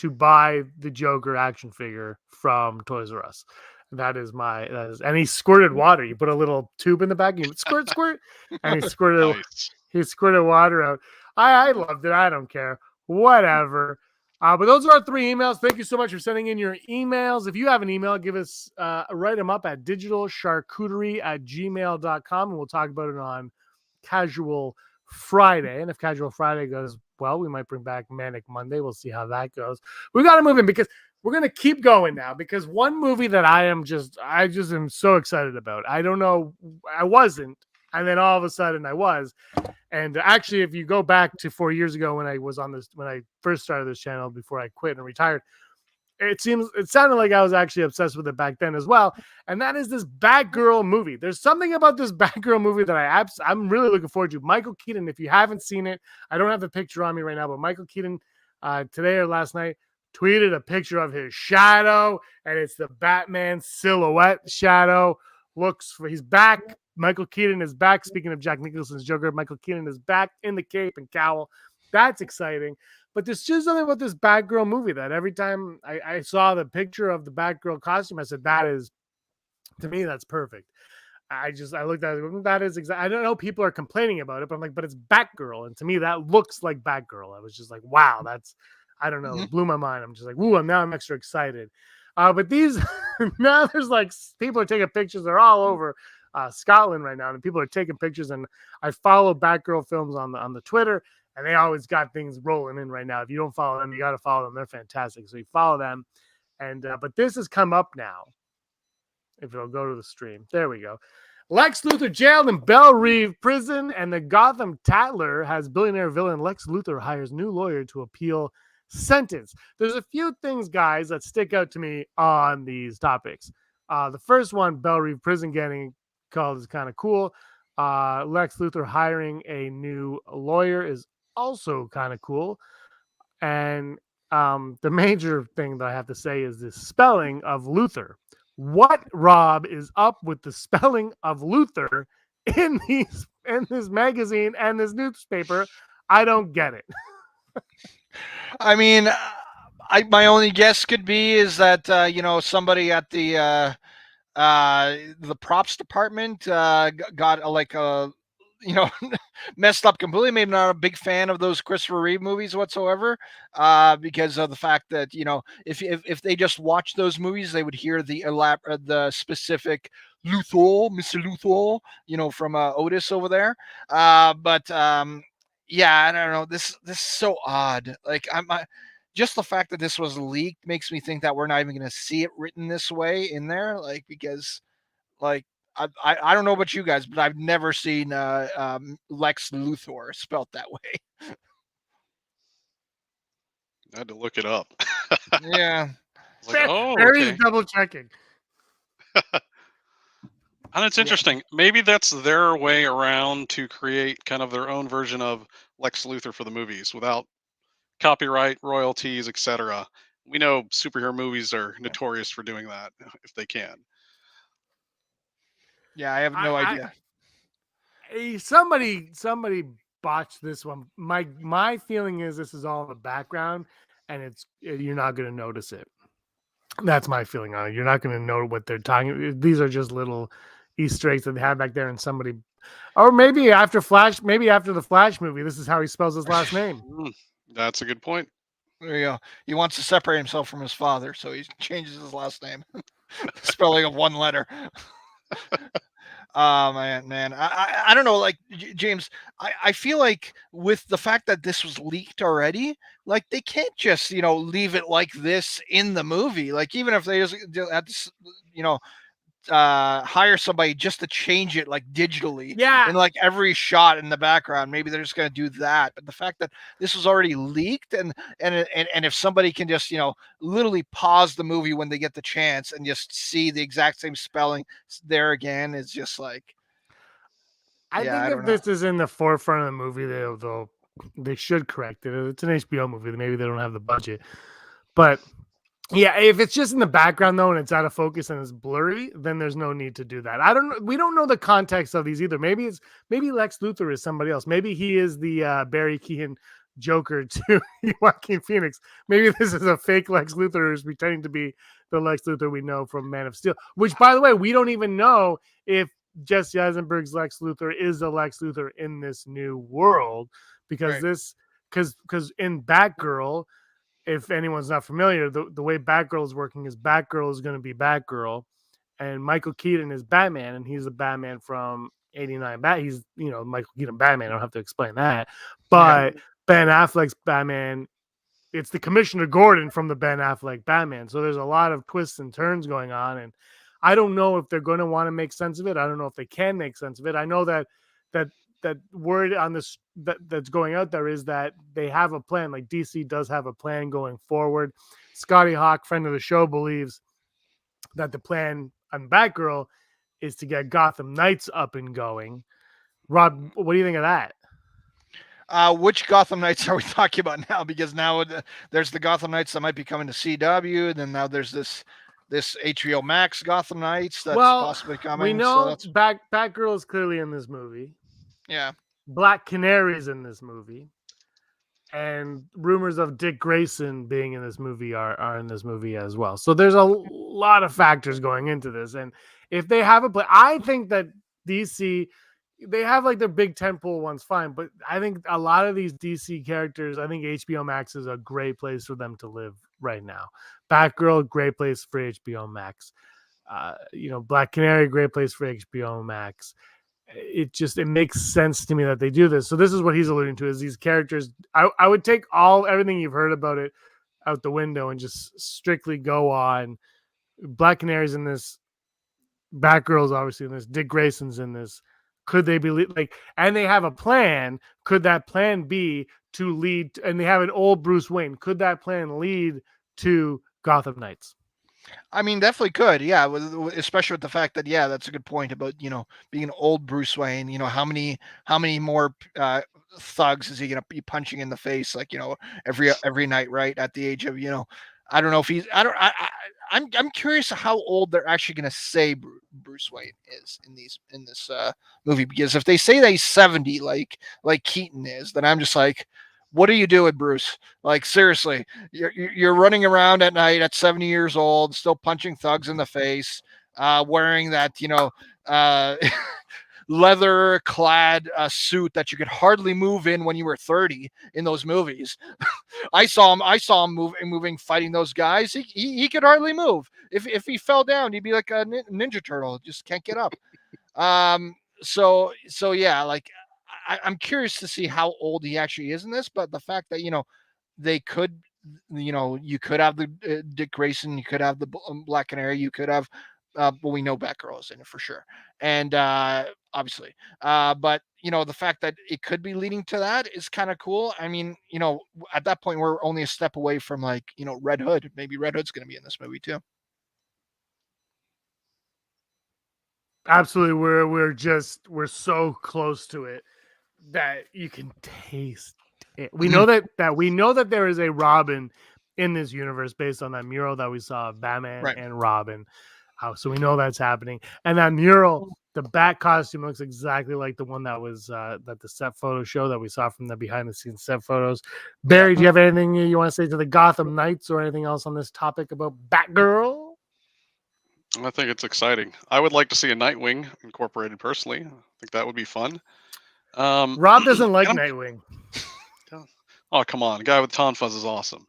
buy the Joker action figure from Toys R Us. And he squirted water. You put a little tube in the back, you squirt, and he squirted water out. I loved it. I don't care. Whatever. But those are our 3 emails. Thank you so much for sending in your emails. If you have an email, give us write them up at digitalcharcuterie@gmail.com, and we'll talk about it on Casual Friday. And if Casual Friday goes well, we might bring back Manic Monday. We'll see how that goes. We got to move in because we're going to keep going now, because one movie that I just am so excited about. I don't know. I wasn't. And then all of a sudden I was. And actually, if you go back to 4 years ago when I first started this channel before I quit and retired, it sounded like I was actually obsessed with it back then as well. And that is this Batgirl movie. There's something about this Batgirl movie that I'm really looking forward to. Michael Keaton, if you haven't seen it, I don't have the picture on me right now, but Michael Keaton today or last night tweeted a picture of his shadow, and it's the Batman silhouette shadow. He's back. Michael Keaton is back. Speaking of Jack Nicholson's Joker, Michael Keaton is back in the cape and cowl. That's exciting. But there's just something about this Batgirl movie that every time I saw the picture of the Batgirl costume, I said, to me, that's perfect. I looked at it, that is exactly, I don't know, people are complaining about it, but I'm like, but it's Batgirl. And to me, that looks like Batgirl. I was just like, wow, I don't know, it blew my mind. I'm just like, ooh, now I'm extra excited. But these, now there's like, people are taking pictures. They're all over Scotland right now, and people are taking pictures. And I follow Batgirl films on the Twitter, and they always got things rolling in right now. If you don't follow them, you got to follow them. They're fantastic. So you follow them. And but this has come up now. If it'll go to the stream, there we go. Lex Luthor jailed in Belle Reve prison, and the Gotham Tattler has billionaire villain Lex Luthor hires new lawyer to appeal sentence. There's a few things, guys, that stick out to me on these topics. The first one, Belle Reve prison getting called, is kind of cool. Lex Luthor hiring a new lawyer is also kind of cool. And the major thing that I have to say is the spelling of Luthor. What, Rob, is up with the spelling of Luthor in this magazine and this newspaper? I don't get it. I mean, my only guess could be is that somebody at the props department got messed up completely. Maybe not a big fan of those Christopher Reeve movies whatsoever, because of the fact that if they just watched those movies, they would hear the specific Luthor, Mr. Luthor, from Otis over there. Yeah, I don't know. This is so odd. Like just the fact that this was leaked makes me think that we're not even going to see it written this way in there, because I don't know about you guys, but I've never seen Lex Luthor spelt that way. I had to look it up. Yeah. Okay. Double checking. And it's interesting. Maybe that's their way around to create kind of their own version of Lex Luthor for the movies without copyright, royalties, etc. We know superhero movies are notorious for doing that if they can. Yeah, I have no idea. Somebody botched this one. My feeling is this is all in the background, and you're not going to notice it. That's my feeling on it. You're not going to know what they're talking. These are just little Easter eggs that they have back there, and somebody, or maybe after the Flash movie, this is how he spells his last name. That's a good point. There you go. He wants to separate himself from his father, so he changes his last name. Spelling of one letter. Man, I don't know. Like, James, I feel like with the fact that this was leaked already, like they can't just leave it like this in the movie. Like, even if they just had to, hire somebody just to change it like digitally, in like every shot in the background, maybe they're just going to do that. But the fact that this was already leaked, and if somebody can just literally pause the movie when they get the chance and just see the exact same spelling there again, is just like, I think if this is in the forefront of the movie, they should correct it. It's an HBO movie. Maybe they don't have the budget, but yeah, if it's just in the background though, and it's out of focus and it's blurry, then there's no need to do that. We don't know the context of these either. Maybe Lex Luthor is somebody else. Maybe he is the Barry Keoghan Joker to Joaquin Phoenix. Maybe this is a fake Lex Luthor who's pretending to be the Lex Luthor we know from Man of Steel. Which, by the way, we don't even know if Jesse Eisenberg's Lex Luthor is the Lex Luthor in this new world, because because in Batgirl, if anyone's not familiar, the way Batgirl is working is Batgirl is going to be Batgirl, and Michael Keaton is Batman, and he's the Batman from '89. He's Michael Keaton Batman. I don't have to explain that, but Ben Affleck's Batman, it's the Commissioner Gordon from the Ben Affleck Batman. So there's a lot of twists and turns going on, and I don't know if they're going to want to make sense of it. I don't know if they can make sense of it. I know that word on this that's going out there is that they have a plan. Like DC does have a plan going forward. Scotty Hawk, friend of the show, believes that the plan on Batgirl is to get Gotham Knights up and going. Rob, what do you think of that? Which Gotham Knights are we talking about now? Because now there's the Gotham Knights that might be coming to CW, and then now there's this HBO Max Gotham Knights that's possibly coming. We know so Batgirl is clearly in this movie. Yeah. Black Canary's in this movie. And rumors of Dick Grayson being in this movie are in this movie as well. So there's a lot of factors going into this. And if they have a play, I think that DC, they have like their big tentpole ones, fine. But I think a lot of these DC characters, I think HBO Max is a great place for them to live right now. Batgirl, great place for HBO Max. Black Canary, great place for HBO Max. It makes sense to me that they do this. So this is what he's alluding to, is these characters. I would take everything you've heard about it out the window and just strictly go on Black Canary's in this, Batgirl's obviously in this, Dick Grayson's in this. Could they be and they have a plan? Could that plan be to lead? And they have an old Bruce Wayne. Could that plan lead to Gotham Knights? I mean, definitely could. Yeah. Especially with the fact that, that's a good point about, being an old Bruce Wayne, how many more thugs is he going to be punching in the face? Like, every night, right. At the age of, I don't know if he's, I'm curious how old they're actually going to say Bruce Wayne is in this movie, because if they say that he's 70, like Keaton is, then I'm just like, what are you doing, Bruce? Like, seriously, you're running around at night at 70 years old, still punching thugs in the face, wearing that, leather clad suit that you could hardly move in when you were 30 in those movies. I saw him moving, fighting those guys. He could hardly move. If he fell down, he'd be like a Ninja Turtle, just can't get up. So yeah, like, I'm curious to see how old he actually is in this, but the fact that, they could, you could have the Dick Grayson, you could have the Black Canary, you could have, we know Batgirl is in it for sure. And obviously, but the fact that it could be leading to that is kind of cool. I mean, at that point, we're only a step away from Red Hood. Maybe Red Hood's going to be in this movie too. Absolutely. We're so close to it that you can taste it. We know that there is a Robin in this universe based on that mural that we saw of Batman and Robin. So we know that's happening. And that mural, the Bat costume looks exactly like the one that was that the set photo show that we saw from the behind the scenes set photos. Barry, do you have anything you want to say to the Gotham Knights or anything else on this topic about Batgirl? I think it's exciting. I would like to see a Nightwing incorporated personally. I think that would be fun. Rob doesn't like Nightwing. Oh, come on. The guy with Tonfuzz is awesome.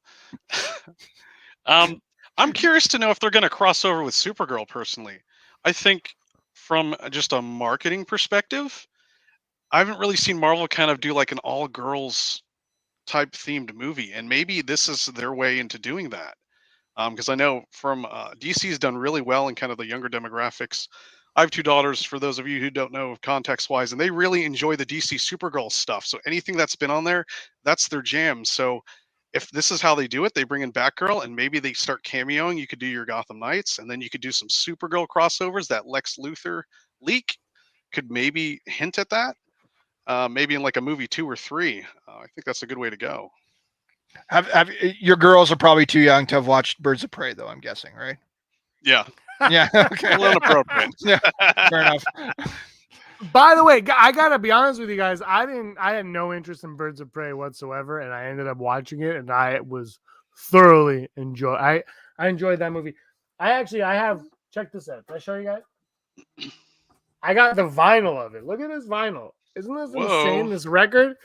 I'm curious to know if they're going to cross over with Supergirl personally. I think from just a marketing perspective, I haven't really seen Marvel kind of do like an all girls type themed movie. And maybe this is their way into doing that. Because I know from DC's done really well in kind of the younger demographics. I have 2 daughters, for those of you who don't know context wise, and they really enjoy the DC Supergirl stuff. So anything that's been on there, that's their jam. So if this is how they do it, they bring in Batgirl and maybe they start cameoing. You could do your Gotham Knights, and then you could do some Supergirl crossovers. That Lex Luthor leak could maybe hint at that. Maybe in like a movie 2 or 3. I think that's a good way to go. Have your girls are probably too young to have watched Birds of Prey, though, I'm guessing, right? Yeah. Yeah. Okay. A little inappropriate. Yeah. Fair enough. By the way, I gotta be honest with you guys. I had no interest in Birds of Prey whatsoever, and I ended up watching it, and I was thoroughly I enjoyed that movie. I have, check this out. Can I show you guys? I got the vinyl of it. Look at this vinyl. Isn't this insane? This record?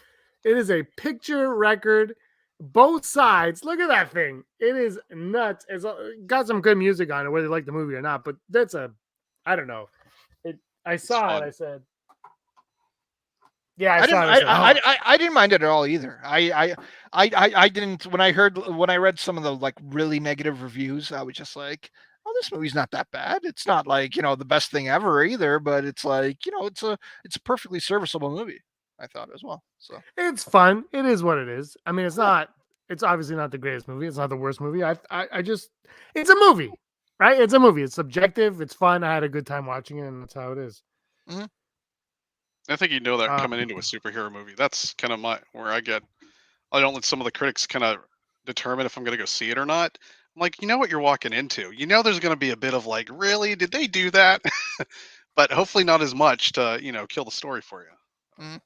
It is a picture record. Both sides. Look at that thing. It is nuts. It's got some good music on it, whether you like the movie or not. But I don't know. I saw it. I said, "Yeah, I didn't mind it at all either. I didn't when I read some of the like really negative reviews. I was just like, oh, this movie's not that bad. It's not like the best thing ever either. But it's like it's a perfectly serviceable movie. I thought as well. So it's fun. It is what it is. I mean, it's not It's obviously not the greatest movie. It's not the worst movie. I just, it's a movie, right? It's a movie. It's subjective. It's fun. I had a good time watching it, and that's how it is. Mhm. I think you know that Uh, coming into a superhero movie. That's kind of where I don't let some of the critics kind of determine if I'm going to go see it or not. I'm like, you know what you're walking into. You know there's going to be a bit of like, really? Did they do that? But hopefully not as much to, kill the story for you. Mhm.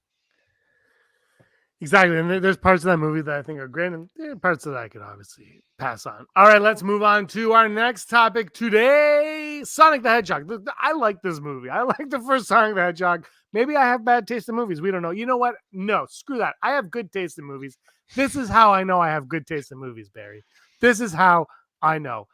Exactly. And there's parts of that movie that I think are great, and there are parts that I could obviously pass on. All right, let's move on to our next topic today, Sonic the Hedgehog. I like this movie. I like the first Sonic the Hedgehog. Maybe I have bad taste in movies. We don't know. You know what? No, screw that. I have good taste in movies. This is how I know I have good taste in movies, Barry. This is how I know.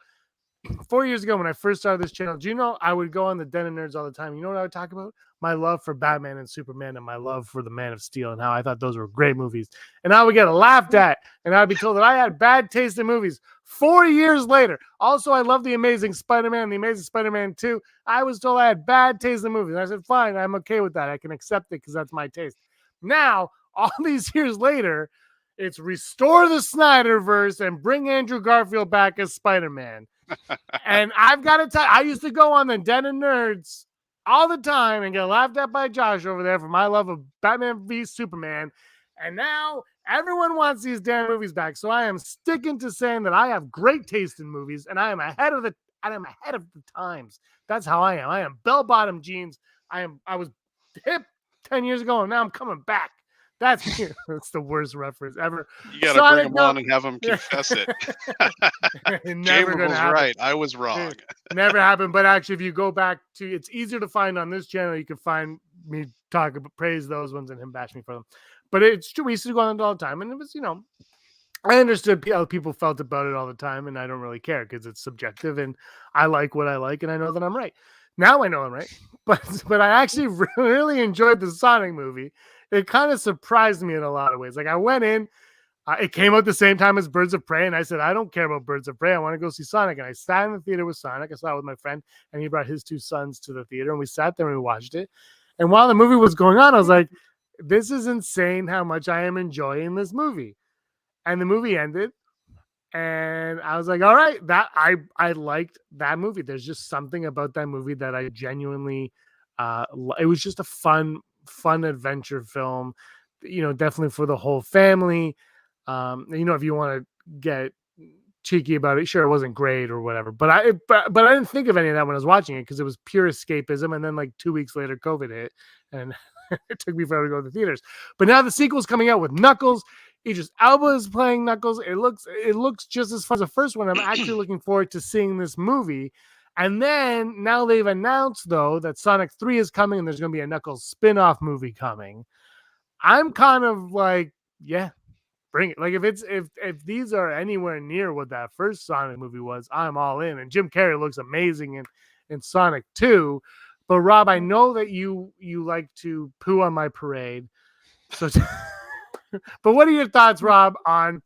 4 years ago when I first started this channel, do you know I would go on the Den of Nerds all the time? You know what I would talk about? My love for Batman and Superman and my love for the Man of Steel and how I thought those were great movies. And I would get laughed at and I'd be told that I had bad taste in movies 4 years later. Also, I love The Amazing Spider-Man and The Amazing Spider-Man 2. I was told I had bad taste in movies. And I said, fine, I'm okay with that. I can accept it because that's my taste. Now, all these years later, it's restore the Snyderverse and bring Andrew Garfield back as Spider-Man. And I've got to tell you, I used to go on the Den of Nerds all the time and get laughed at by Josh over there for my love of Batman v Superman. And now everyone wants these damn movies back. So I am sticking to saying that I have great taste in movies and I am ahead of the times. That's how I am. I am bell-bottom jeans. I was hip 10 years ago and now I'm coming back. That's the worst reference ever. You got to bring him on and have him confess it. Never James was right. I was wrong. Never happened. But actually, if you go back to, it's easier to find on this channel. You can find me talk about, praise those ones and him bash me for them. But it's true. We used to go on it all the time. And it was, I understood how people felt about it all the time. And I don't really care because it's subjective. And I like what I like. And I know that I'm right. Now I know I'm right. But I actually really enjoyed the Sonic movie. It kind of surprised me in a lot of ways. Like I went in, it came out the same time as Birds of Prey, and I said, I don't care about Birds of Prey. I want to go see Sonic. And I sat in the theater with Sonic. I saw it with my friend, and he brought his two sons to the theater, and we sat there and we watched it. And while the movie was going on, I was like, this is insane how much I am enjoying this movie. And the movie ended, and I was like, all right, that I liked that movie. There's just something about that movie that I genuinely, it was just a fun adventure film, definitely for the whole family. If you want to get cheeky about it, sure, it wasn't great or whatever, but I didn't think of any of that when I was watching it because it was pure escapism. And then like 2 weeks later, COVID hit, and it took me forever to go to the theaters. But now the sequel's coming out with Knuckles. Idris Elba is playing Knuckles. It looks just as fun as the first one. I'm actually looking forward to seeing this movie. And then now they've announced, though, that Sonic 3 is coming and there's going to be a Knuckles spin-off movie coming. I'm kind of like, yeah, bring it. Like if these are anywhere near what that first Sonic movie was, I'm all in. And Jim Carrey looks amazing in Sonic 2. But Rob, I know that you like to poo on my parade. So but what are your thoughts, Rob, on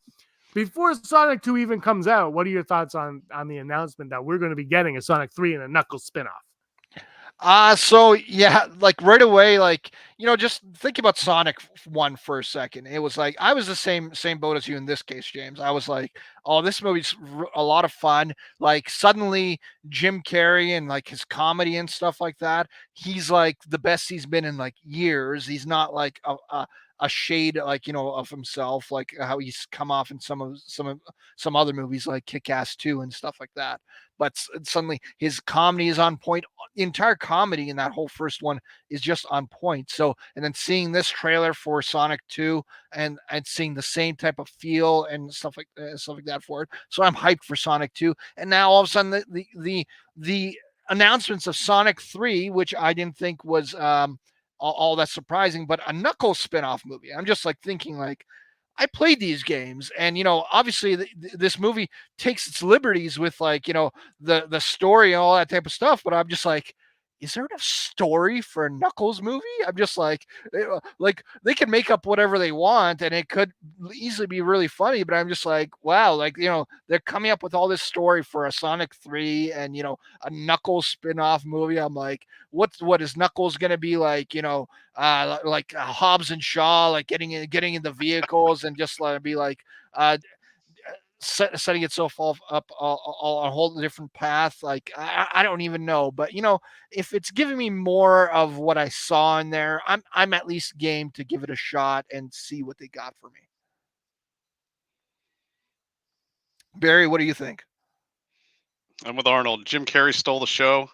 before Sonic 2 even comes out, what are your thoughts on the announcement that we're going to be getting a Sonic 3 and a Knuckles spinoff? So yeah, like right away, like, just think about Sonic 1 for a second. It was like, I was the same boat as you in this case, James. I was like, oh, this movie's a lot of fun. Like suddenly Jim Carrey and like his comedy and stuff like that, he's like the best he's been in like years. He's not like a shade like of himself, like how he's come off in some other movies like Kick-Ass 2 and stuff like that. But suddenly his comedy is on point. The entire comedy in that whole first one is just on point. So, and then seeing this trailer for Sonic 2 and seeing the same type of feel and stuff like that for it. So I'm hyped for Sonic 2. And now all of a sudden the announcements of Sonic 3, which I didn't think was all that surprising, but a Knuckles spinoff movie. I'm just like thinking like, I played these games, and obviously this movie takes its liberties with like the story and all that type of stuff. But I'm just like, is there enough story for a Knuckles movie? I'm just like they can make up whatever they want, and it could easily be really funny. But I'm just like, wow, like they're coming up with all this story for a Sonic 3 and a Knuckles spin-off movie. I'm like, what is Knuckles gonna be like? Like Hobbs and Shaw, like getting in the vehicles and just be like, setting itself up on a whole different path. Like I don't even know, but if it's giving me more of what I saw in there, I'm at least game to give it a shot and see what they got for me. Barry, what do you think? I'm with Arnold. Jim Carrey stole the show.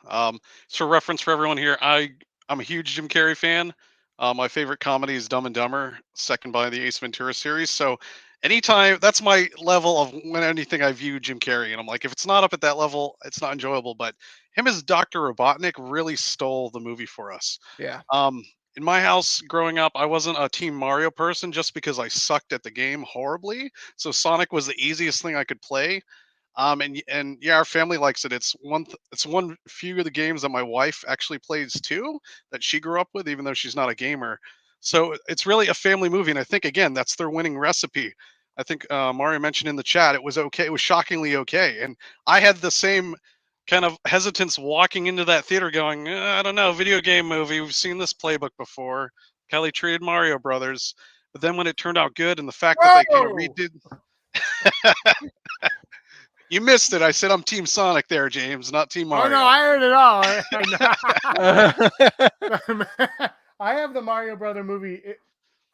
For reference for everyone here, I'm a huge Jim Carrey fan. My favorite comedy is Dumb and Dumber, second by the Ace Ventura series. So anytime, that's my level of when anything I view Jim Carrey, and I'm like, if it's not up at that level, it's not enjoyable. But him as Dr. Robotnik really stole the movie for us. Yeah. In my house growing up, I wasn't a Team Mario person just because I sucked at the game horribly. So Sonic was the easiest thing I could play. And yeah, our family likes it. It's one few of the games that my wife actually plays too, that she grew up with, even though she's not a gamer. So it's really a family movie, and I think again that's their winning recipe. I think Mario mentioned in the chat it was okay. It was shockingly okay, and I had the same kind of hesitance walking into that theater, going, I don't know, video game movie. We've seen this playbook before. Kelly treated Mario Brothers, but then when it turned out good, and the fact that they kind of redid. You missed it. I said I'm Team Sonic there, James, not Team Mario. Oh no, I heard it all. I have the Mario Brother movie.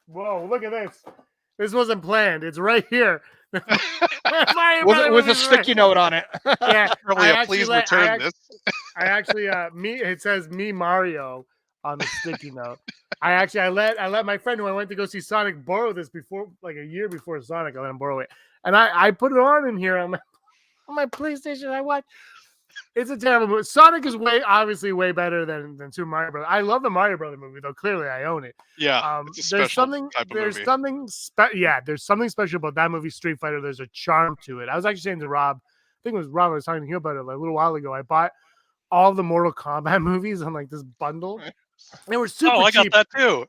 Whoa, look at this. This wasn't planned. It's right here. with a sticky note on it. Yeah, please return this. I actually it says me Mario on the sticky note. I let my friend who I went to go see Sonic borrow this before, like a year before Sonic. I let him borrow it, and I put it on in here on my PlayStation. I watch. It's a terrible movie. Sonic is obviously way better than Super Mario Bros. I love the Mario Brother movie, though. Clearly, I own it. Yeah, there's something special about that movie, Street Fighter. There's a charm to it. I was actually saying to Rob, I think it was Rob I was talking to him about it like a little while ago. I bought all the Mortal Kombat movies on like this bundle. They were super cheap. I got that too.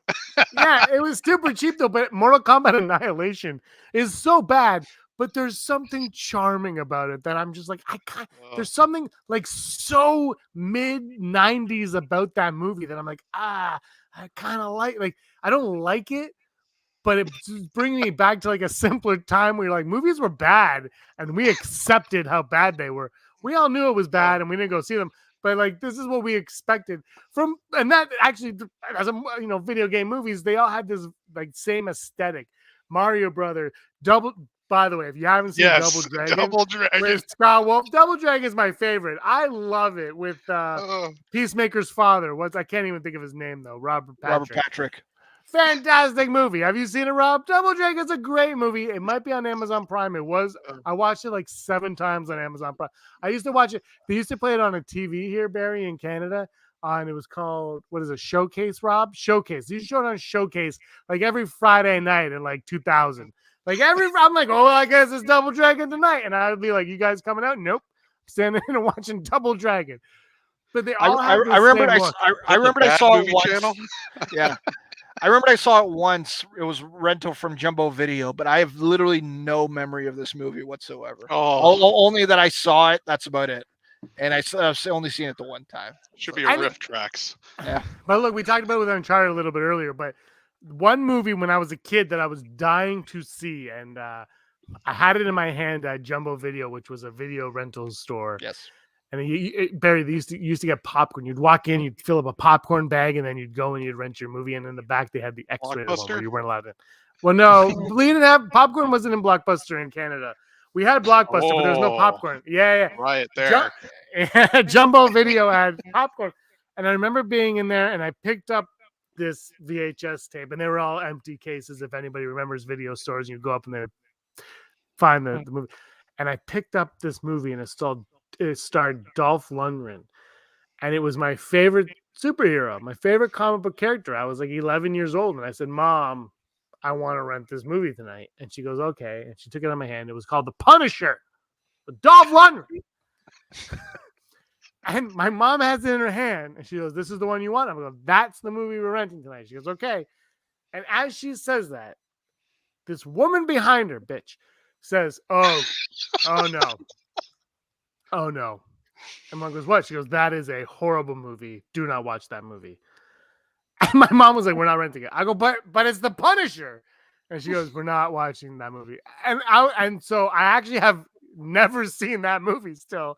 Yeah, it was super cheap though. But Mortal Kombat Annihilation is so bad. But there's something charming about it that I'm just like, there's something like so mid 90s about that movie that I'm like, I kind of like, I don't like it, but it's bringing me back to like a simpler time where like movies were bad and we accepted how bad they were. We all knew it was bad and we didn't go see them. But like, this is what we expected from, and that actually, as a, video game movies, they all had this like same aesthetic. Mario Brother, by the way, if you haven't seen Double Dragon with Scott Wolf, Double Dragon is my favorite. I love it with Peacemaker's father. I can't even think of his name though. Robert Patrick. Fantastic movie. Have you seen it, Rob? Double Dragon is a great movie. It might be on Amazon Prime. It was. I watched it like 7 times on Amazon Prime. I used to watch it. They used to play it on a TV here, Barry, in Canada. And it was called, what is it, Showcase, Rob? Showcase. You showed it on Showcase like every Friday night in like 2000. I'm like, I guess it's Double Dragon tonight. And I would be like, you guys coming out? Nope. Standing and watching Double Dragon. But they all I remember I saw it once. Yeah. I remember I saw it once. It was rental from Jumbo Video, but I have literally no memory of this movie whatsoever. Only that I saw it. That's about it. And I've only seen it the one time. Should be a riff tracks. Yeah. But look, we talked about it with Uncharted a little bit earlier, but one movie when I was a kid that I was dying to see, and I had it in my hand at Jumbo Video, which was a video rental store. Yes. And Barry, they used to get popcorn. You'd walk in, you'd fill up a popcorn bag, and then you'd go and you'd rent your movie. And in the back, they had the X-rated one where you weren't allowed in. Well, no, we didn't have popcorn. Wasn't in Blockbuster in Canada. We had Blockbuster, but there was no popcorn. Yeah. Right there. Jumbo Video had popcorn. And I remember being in there, and I picked up this VHS tape, and they were all empty cases. If anybody remembers video stores, you go up and they find the movie. And I picked up this movie, and it starred Dolph Lundgren, and it was my favorite superhero, my favorite comic book character. I was like 11 years old, and I said, "Mom, I want to rent this movie tonight." And she goes, "Okay." And she took it on my hand. It was called The Punisher with Dolph Lundgren. And my mom has it in her hand, and she goes, "This is the one you want?" I'm going, "That's the movie we're renting tonight." She goes, "Okay." And as she says that, this woman behind her, bitch, says, "Oh no. Oh no." And mom goes, "What?" She goes, "That is a horrible movie. Do not watch that movie." And my mom was like, "We're not renting it." I go, but it's The Punisher." And she goes, "We're not watching that movie." And so I actually have never seen that movie still.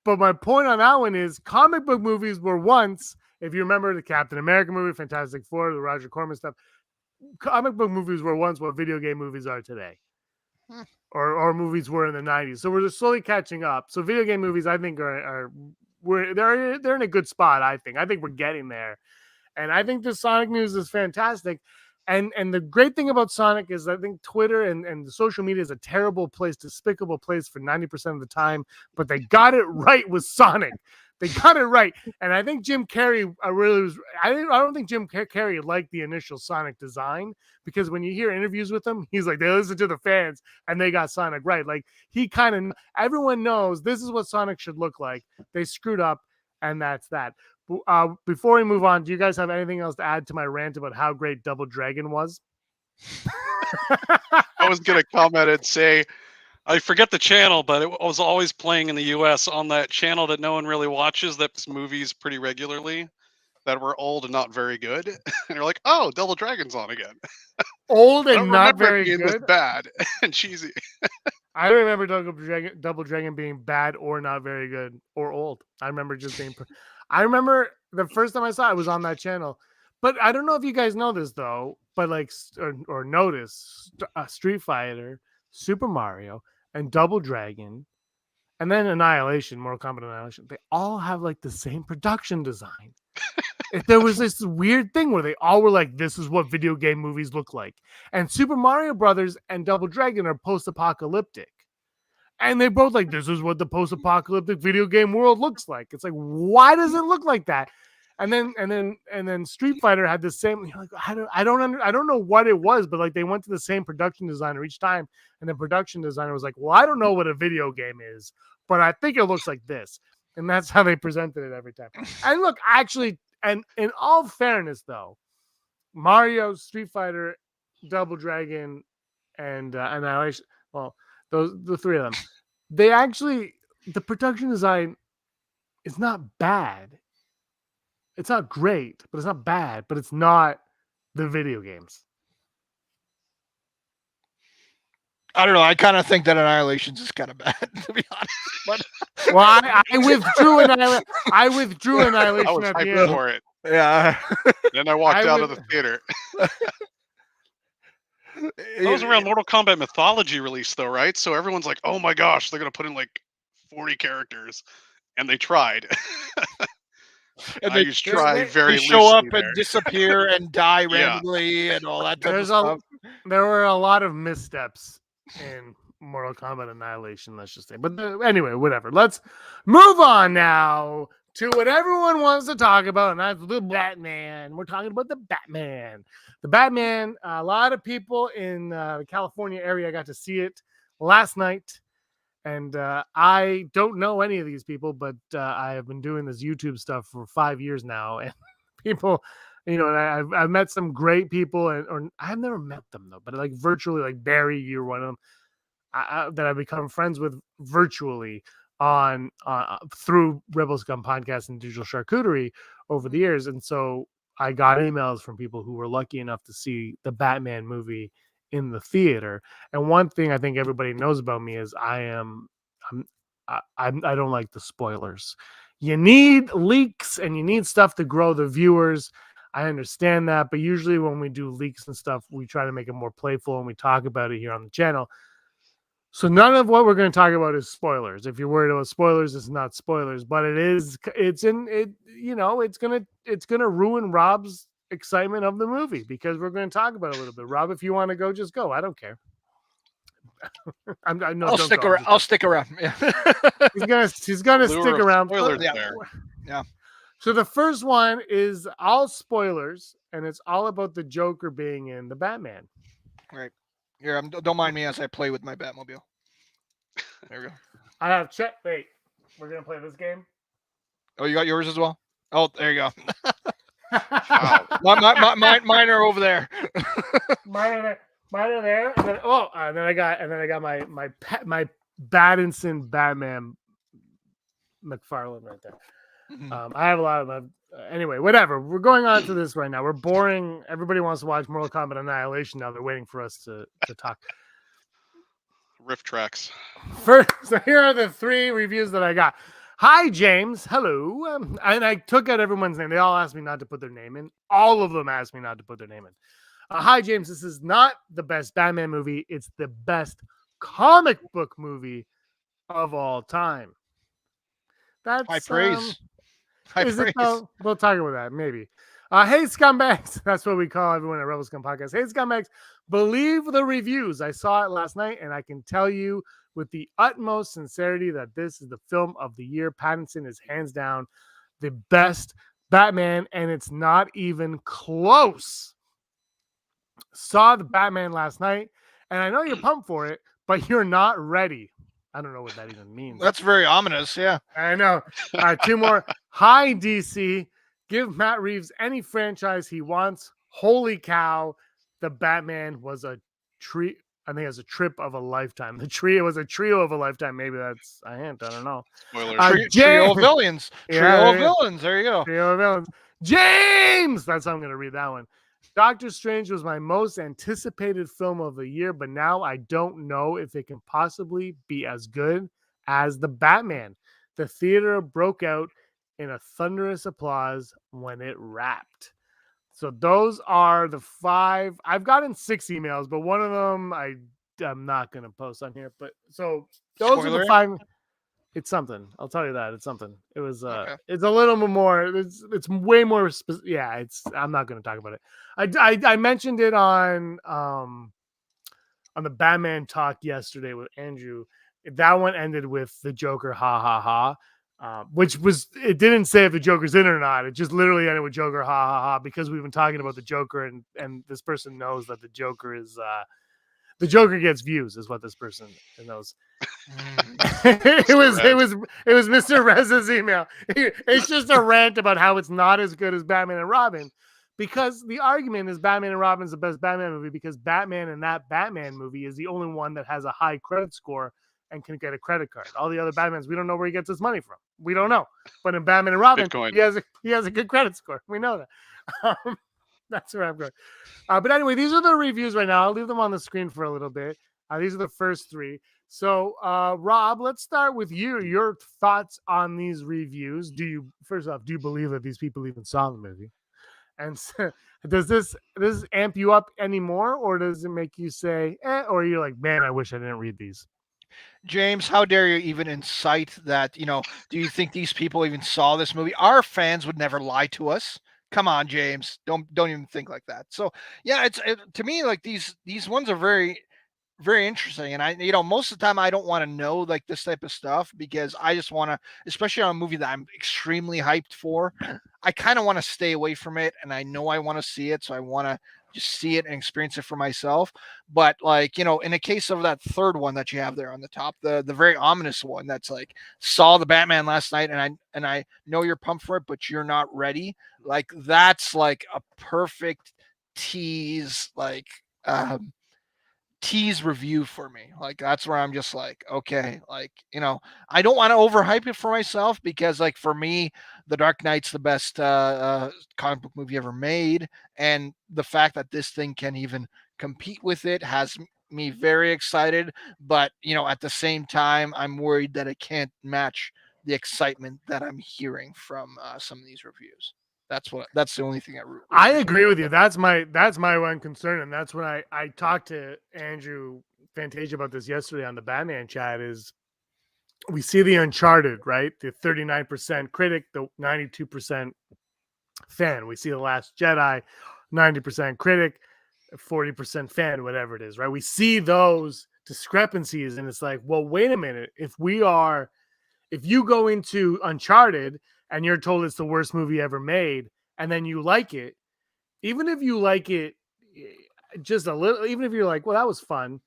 But my point on that one is comic book movies were once, if you remember the Captain America movie, Fantastic Four, the Roger Corman stuff, comic book movies were once what video game movies are today. Or movies were in the 90s. So we're just slowly catching up. So video game movies, I think, they're in a good spot, I think. I think we're getting there. And I think the Sonic news is fantastic. And the great thing about Sonic is I think Twitter and the social media is a terrible place, despicable place for 90% of the time, but they got it right with Sonic. They got it right. And I think Jim Carrey I don't think Jim Carrey liked the initial Sonic design, because when you hear interviews with him, he's like, they listen to the fans and they got Sonic right. Like everyone knows this is what Sonic should look like. They screwed up, and that's that. Before we move on, do you guys have anything else to add to my rant about how great Double Dragon was? I was going to comment and say, I forget the channel, but it was always playing in the U.S. on that channel that no one really watches, that's movies pretty regularly, that were old and not very good. And you're like, oh, Double Dragon's on again. Old I don't and not remember it very being this good. bad and cheesy. I don't remember Double Dragon being bad or not very good or old. I remember just being. I remember the first time I saw it was on that channel. But I don't know if you guys know this though, but like or notice Street Fighter, Super Mario, and Double Dragon, and then Annihilation, Mortal Kombat Annihilation. They all have like the same production design. There was this weird thing where they all were like, this is what video game movies look like. And Super Mario Brothers and Double Dragon are post-apocalyptic. And they both like, this is what the post-apocalyptic video game world looks like. It's like, why does it look like that? And then Street Fighter had the same. You're like, I don't know what it was, but like they went to the same production designer each time, and the production designer was like, well, I don't know what a video game is, but I think it looks like this. And that's how they presented it every time. And look, actually, and in all fairness, though, Mario, Street Fighter, Double Dragon, and Annihilation, well, the three of them, the production design is not bad. It's not great, but it's not bad, but it's not the video games. I don't know. I kind of think that Annihilation's is kind of bad, to be honest. But well, I withdrew Annihilation. I withdrew Annihilation I was at the hyped end. for it. yeah, Then I walked out of the theater. That was around Mortal Kombat Mythology release, though, right? So everyone's like, "Oh my gosh, they're gonna put in like 40 characters," and they tried. And I just try very they show up loosely and disappear and die randomly and all that type of stuff. There were a lot of missteps in Mortal Kombat Annihilation, let's just say. But anyway, whatever. Let's move on now to what everyone wants to talk about, and that's the Batman. We're talking about the Batman. The Batman, a lot of people in the California area got to see it last night. And I don't know any of these people, but I have been doing this YouTube stuff for 5 years now. And people, and I've met some great people, or I've never met them, though, but like virtually, like Barry, you're one of them, that I've become friends with virtually on through Rebel Scum Podcast and Digital Charcuterie over the years. And so I got emails from people who were lucky enough to see the Batman movie in the theater. And one thing I think everybody knows about me is I don't like the spoilers. You need leaks and you need stuff to grow the viewers. I understand that, but usually when we do leaks and stuff, we try to make it more playful and we talk about it here on the channel. So none of what we're going to talk about is spoilers. If you're worried about spoilers, it's not spoilers, but it's going to ruin Rob's excitement of the movie, because we're going to talk about it a little bit. Rob, if you want to go, just go. I don't care. I'll stick around. I'll stick around. Yeah. he's gonna stick around. Yeah. So the first one is all spoilers, and it's all about the Joker being in the Batman. Right. Here, don't mind me as I play with my Batmobile. There we go. I have check. Wait, we're gonna play this game. Oh, you got yours as well? Oh, there you go. Wow. Mine are over there. Mine are there. And then I got my Battinson Batman McFarlane right there. Mhm. I have a lot of them. Anyway, whatever. We're going on to this right now. We're boring. Everybody wants to watch Mortal Kombat Annihilation now. They're waiting for us to talk. Riff tracks. First, so here are the 3 reviews that I got. Hi, James. Hello. And I took out everyone's name. They all asked me not to put their name in. All of them asked me not to put their name in. Hi, James. This is not the best Batman movie. It's the best comic book movie of all time. High That's praise. High Is praise. it though? We'll talk about that maybe. Hey scumbags, that's what we call everyone at Rebel Scum Podcast. Hey scumbags, believe the reviews. I saw it last night, and I can tell you with the utmost sincerity that this is the film of the year. Pattinson is hands down the best Batman, and it's not even close. Saw the Batman last night, and I know you're pumped for it, but you're not ready. I don't know what that even means. That's very ominous. Yeah. I know. 2 more. Hi, DC. Give Matt Reeves any franchise he wants. Holy cow. The Batman was a treat. I think it was a trip of a lifetime. The trio was a trio of a lifetime. Maybe that's a hint. I don't know. Spoilers. Trio of villains. Trio of Yeah. villains. There you go. Trio of villains. James! That's how I'm going to read that one. Doctor Strange was my most anticipated film of the year, but now I don't know if it can possibly be as good as The Batman. The theater broke out in a thunderous applause when it wrapped. So those are the 5. I've gotten 6 emails, but one of them I'm not going to post on here. But so those are the 5. It's something. I'll tell you that. It's something. It was Okay. it's a little more it's way more yeah, I'm not going to talk about it. I mentioned it on the Batman talk yesterday with Andrew. That one ended with the Joker ha ha ha. Which was, it didn't say if the Joker's in or not. It just literally ended with Joker ha ha ha, because we've been talking about the Joker, and this person knows that the Joker gets views, is what this person knows. it was Mr. Reza's email. It's just a rant about how it's not as good as Batman and Robin, because the argument is Batman and Robin is the best Batman movie because Batman in that Batman movie is the only one that has a high credit score and can get a credit card. All the other Batmans, we don't know where he gets his money from. We don't know. But in Batman and Robin, Bitcoin. he has a good credit score. We know that. That's where I'm going. But anyway, these are the reviews right now. I'll leave them on the screen for a little bit. These are the first 3. So, Rob, let's start with you. Your thoughts on these reviews. First off, do you believe that these people even saw the movie? And so, does this amp you up anymore, or does it make you say, or you're like, man, I wish I didn't read these? James, how dare you even incite that? Do you think these people even saw this movie? Our fans would never lie to us. Come on, James. Don't even think like that. So yeah, to me, like these ones are very, very interesting. And most of the time I don't want to know like this type of stuff, because I just want to, especially on a movie that I'm extremely hyped for, I kind of want to stay away from it. And I know I want to see it. So I want to just see it and experience it for myself. But like, in the case of that third one that you have there on the top, the very ominous one, that's like, saw the Batman last night, and I know you're pumped for it, but you're not ready. Like, that's like a perfect tease, like, tease review for me. Like, that's where I'm just like, okay, like, I don't want to overhype it for myself, because like for me, The Dark Knight's the best comic book movie ever made, and the fact that this thing can even compete with it has me very excited. But at the same time, I'm worried that it can't match the excitement that I'm hearing from some of these reviews. That's the only thing I agree with you. That's my one concern, and that's when I talked to Andrew Fantasia about this yesterday on the Batman chat. Is we see the Uncharted, right? The 39% critic, the 92% fan. We see the Last Jedi, 90% critic, 40% fan, whatever it is, right? We see those discrepancies, and it's like, well, wait a minute. If you go into Uncharted and you're told it's the worst movie ever made, and then you like it, even if you like it just a little, even if you're like, well, that was fun,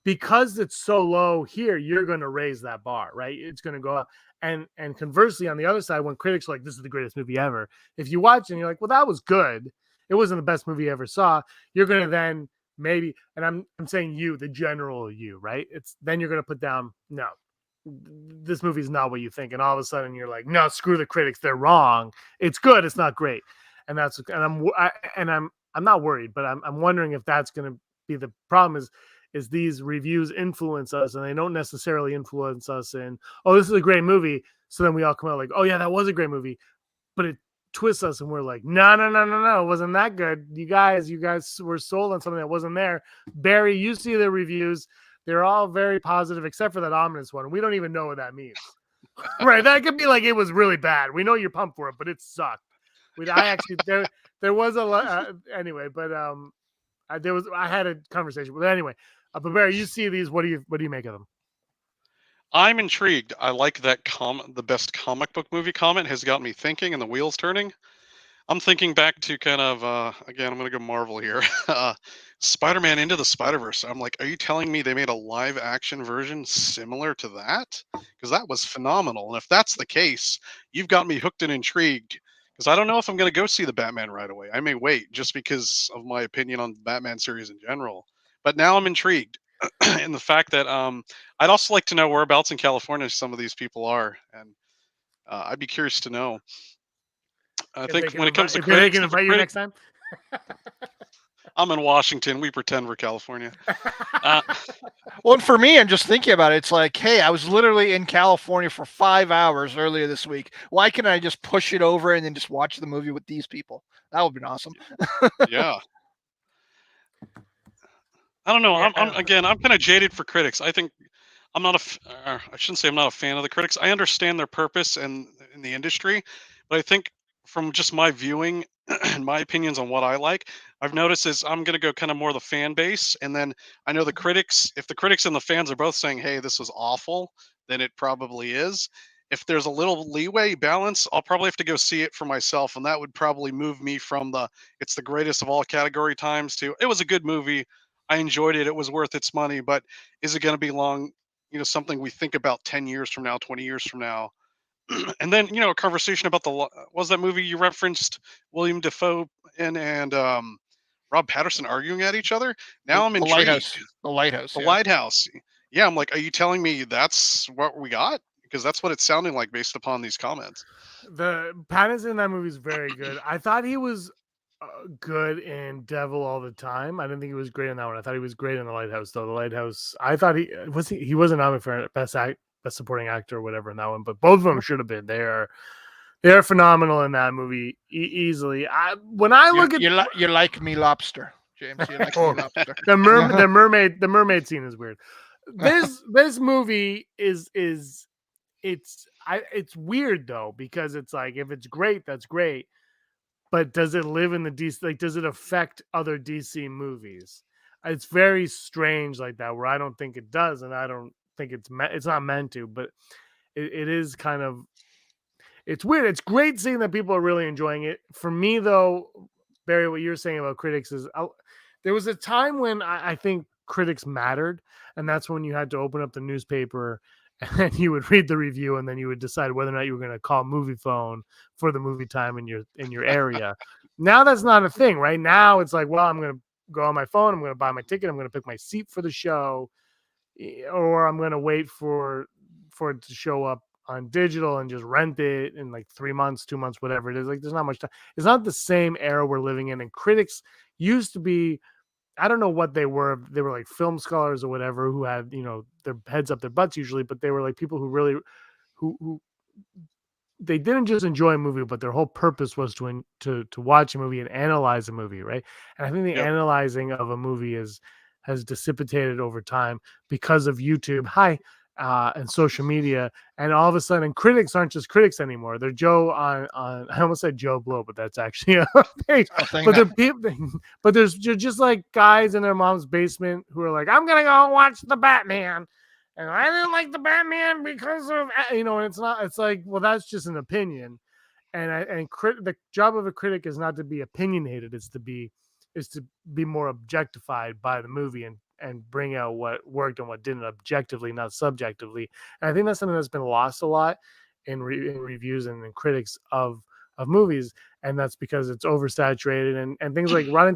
because it's so low here, you're going to raise that bar, right? It's going to go up. And conversely, on the other side, when critics are like, this is the greatest movie ever, if you watch it and you're like, well, that was good, it wasn't the best movie I ever saw, you're going to then maybe, and I'm saying you, the general you, right? Then you're going to put down, no, this movie's not what you think, and all of a sudden you're like, no, screw the critics, they're wrong. It's good, it's not great, and I'm not worried, but I'm wondering if that's going to be the problem. Is these reviews influence us, and they don't necessarily influence us in, oh, this is a great movie. So then we all come out like, oh yeah, that was a great movie, but it twists us, and we're like, no, it wasn't that good. You guys were sold on something that wasn't there. Barry, you see the reviews. They're all very positive, except for that ominous one. We don't even know what that means. Right. That could be like, it was really bad. We know you're pumped for it, but it sucked. There was a lot anyway, but I had a conversation with anyway. But Barry, you see these, what do you make of them? I'm intrigued. I like that the best comic book movie comment has got me thinking and the wheels turning. I'm thinking back to kind of again, I'm gonna go Marvel here. Spider-Man Into the Spider-Verse. I'm like, are you telling me they made a live action version similar to that? Because that was phenomenal. And if that's the case, you've got me hooked and intrigued. Because I don't know if I'm gonna go see the Batman right away. I may wait just because of my opinion on the Batman series in general. But now I'm intrigued. And the fact that I'd also like to know whereabouts in California some of these people are, and I'd be curious to know. I think when it comes to critics, they can invite you next time. I'm in Washington. We pretend we're California. Well, and for me, I'm just thinking about it. It's like, hey, I was literally in California for 5 hours earlier this week. Why can't I just push it over and then just watch the movie with these people? That would be awesome. Yeah. I don't know. I'm kind of jaded for critics. I think I'm not I shouldn't say I'm not a fan of the critics. I understand their purpose and in the industry, but I think from just my viewing and my opinions on what I like, I've noticed is I'm going to go kind of more the fan base. And then I know the critics, if the critics and the fans are both saying, hey, this was awful, then it probably is. If there's a little leeway balance, I'll probably have to go see it for myself. And that would probably move me from it's the greatest of all category times to, it was a good movie. I enjoyed it. It was worth its money, but is it going to be long, something we think about 10 years from now, 20 years from now? And then, a conversation about what was that movie you referenced, William Dafoe and Rob Patterson arguing at each other? Now I'm intrigued. The Lighthouse. The Lighthouse. Yeah, I'm like, are you telling me that's what we got? Because that's what it's sounding like based upon these comments. The Pattinson in that movie is very good. I thought he was good in Devil All the Time. I didn't think he was great in that one. I thought he was great in The Lighthouse, though. The Lighthouse, I thought he wasn't nominated for best supporting actor or whatever in that one, but both of them should have been. They're phenomenal in that movie easily. You like Me Lobster, James. You like Me Lobster. The mermaid scene is weird. This movie it's weird though, because it's like, if it's great, that's great. But does it live in the DC? Like, does it affect other DC movies? It's very strange like that, where I don't think it does, and I don't think it's not meant to. But it is kind of, it's weird. It's great seeing that people are really enjoying it. For me, though, Barry, what you're saying about critics is, there was a time when I think critics mattered, and that's when you had to open up the newspaper and you would read the review, and then you would decide whether or not you were going to call Movie Phone for the movie time in your area. Now that's not a thing, right? Now it's like, well, I'm going to go on my phone, I'm going to buy my ticket, I'm going to pick my seat for the show, or I'm going to wait for it to show up on digital and just rent it in like 3 months, 2 months, whatever it is. Like, there's not much time. It's not the same era we're living in. And critics used to be, I don't know what they were. They were like film scholars or whatever, who had, their heads up their butts usually, but they were like people who really, who they didn't just enjoy a movie, but their whole purpose was to watch a movie and analyze a movie, right? And I think the analyzing of a movie has dissipated over time because of YouTube. And social media, and all of a sudden critics aren't just critics anymore. They're Joe on I almost said Joe Blow, but that's actually a page. But they're people, but there's just like guys in their mom's basement who are like, I'm gonna go watch the Batman, and I didn't like the Batman because of, and it's like, well, that's just an opinion, and the job of a critic is not to be opinionated, it's to be more objectified by the movie and bring out what worked and what didn't objectively, not subjectively. And I think that's something that's been lost a lot in reviews and in critics of movies. And that's because it's oversaturated, and things like Rotten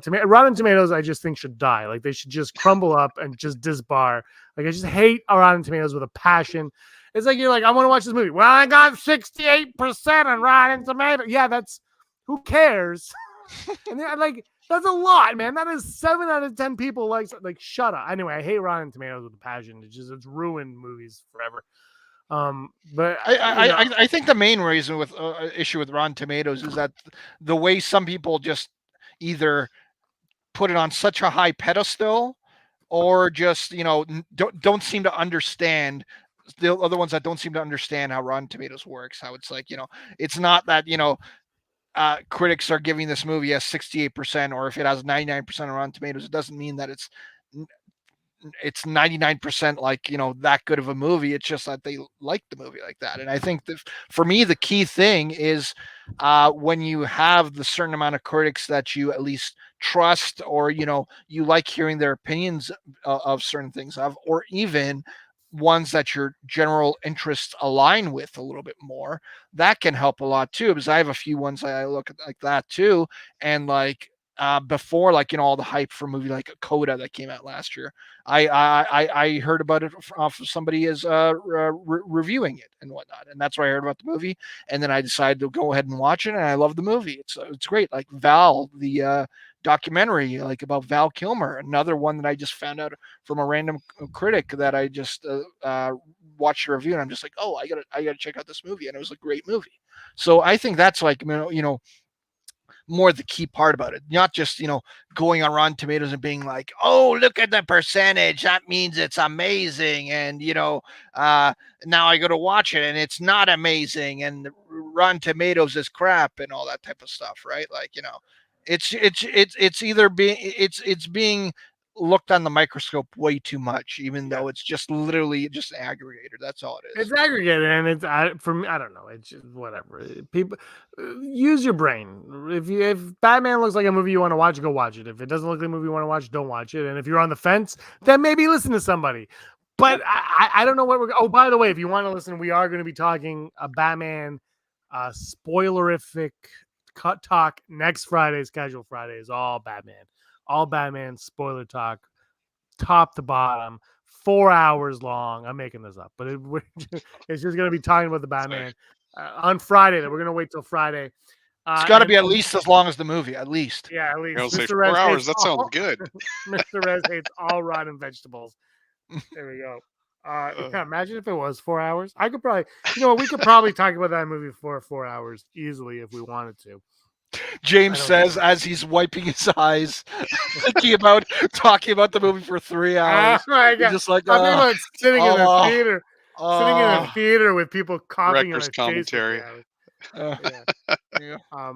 Tomatoes, I just think should die. Like, they should just crumble up and just disbar. Like, I just hate Rotten Tomatoes with a passion. It's like you're like, I want to watch this movie. Well, I got 68% on Rotten Tomatoes. Yeah, that's who cares? And like that's a lot, man. That is 7 out of 10 people like shut up. Anyway, I hate Rotten Tomatoes with a passion. It's ruined movies forever. But I think the main reason with issue with Rotten Tomatoes is that the way some people just either put it on such a high pedestal, or just don't seem to understand. The other ones that don't seem to understand how Rotten Tomatoes works, how it's like it's not that critics are giving this movie a 68%, or if it has 99% on Rotten Tomatoes, it doesn't mean that it's 99% like that good of a movie. It's just that they like the movie like that. And I think that for me the key thing is when you have the certain amount of critics that you at least trust, or you like hearing their opinions of certain things, or even ones that your general interests align with a little bit more, that can help a lot too. Because I have a few ones that I look at like that too. And like before, like all the hype for a movie like Coda that came out last year, I heard about it off of somebody as reviewing it and whatnot, and that's where I heard about the movie. And then I decided to go ahead and watch it, and I love the movie. It's great. Like Val, the documentary like about Val Kilmer, another one that I just found out from a random critic that I just watched a review, and I'm just like, oh, I gotta check out this movie, and it was a great movie. So I think that's like more the key part about it, not just going on Rotten Tomatoes and being like, oh, look at the percentage, that means it's amazing, and now I go to watch it and it's not amazing, and Rotten Tomatoes is crap and all that type of stuff, right? Like it's either being looked on the microscope way too much, even though it's just literally just an aggregator. That's all it is. It's aggregated, and it's for me. I don't know. It's just whatever. People use your brain. If Batman looks like a movie you want to watch, go watch it. If it doesn't look like a movie you want to watch, don't watch it. And if you're on the fence, then maybe listen to somebody. But I don't know what we're. Oh, by the way, if you want to listen, we are going to be talking a Batman spoilerific cut talk next Friday's Casual Friday is all Batman spoiler talk, top to bottom. 4 hours long. I'm making this up, but it's just going to be talking about the Batman on Friday. That we're going to wait till Friday. It's got to be at least as long as the movie, at least. Yeah, at least. Mr. 4 hours. That sounds good. Mr. Rez hates all rotten vegetables. There we go. Yeah, imagine if it was 4 hours. I could probably, we could probably talk about that movie for 4 hours easily if we wanted to. James says as he's wiping his eyes, talking about the movie for 3 hours. Oh my God. Just like I'm thinking about sitting in a theater, sitting in a theater with people coughing on his commentary. Yeah.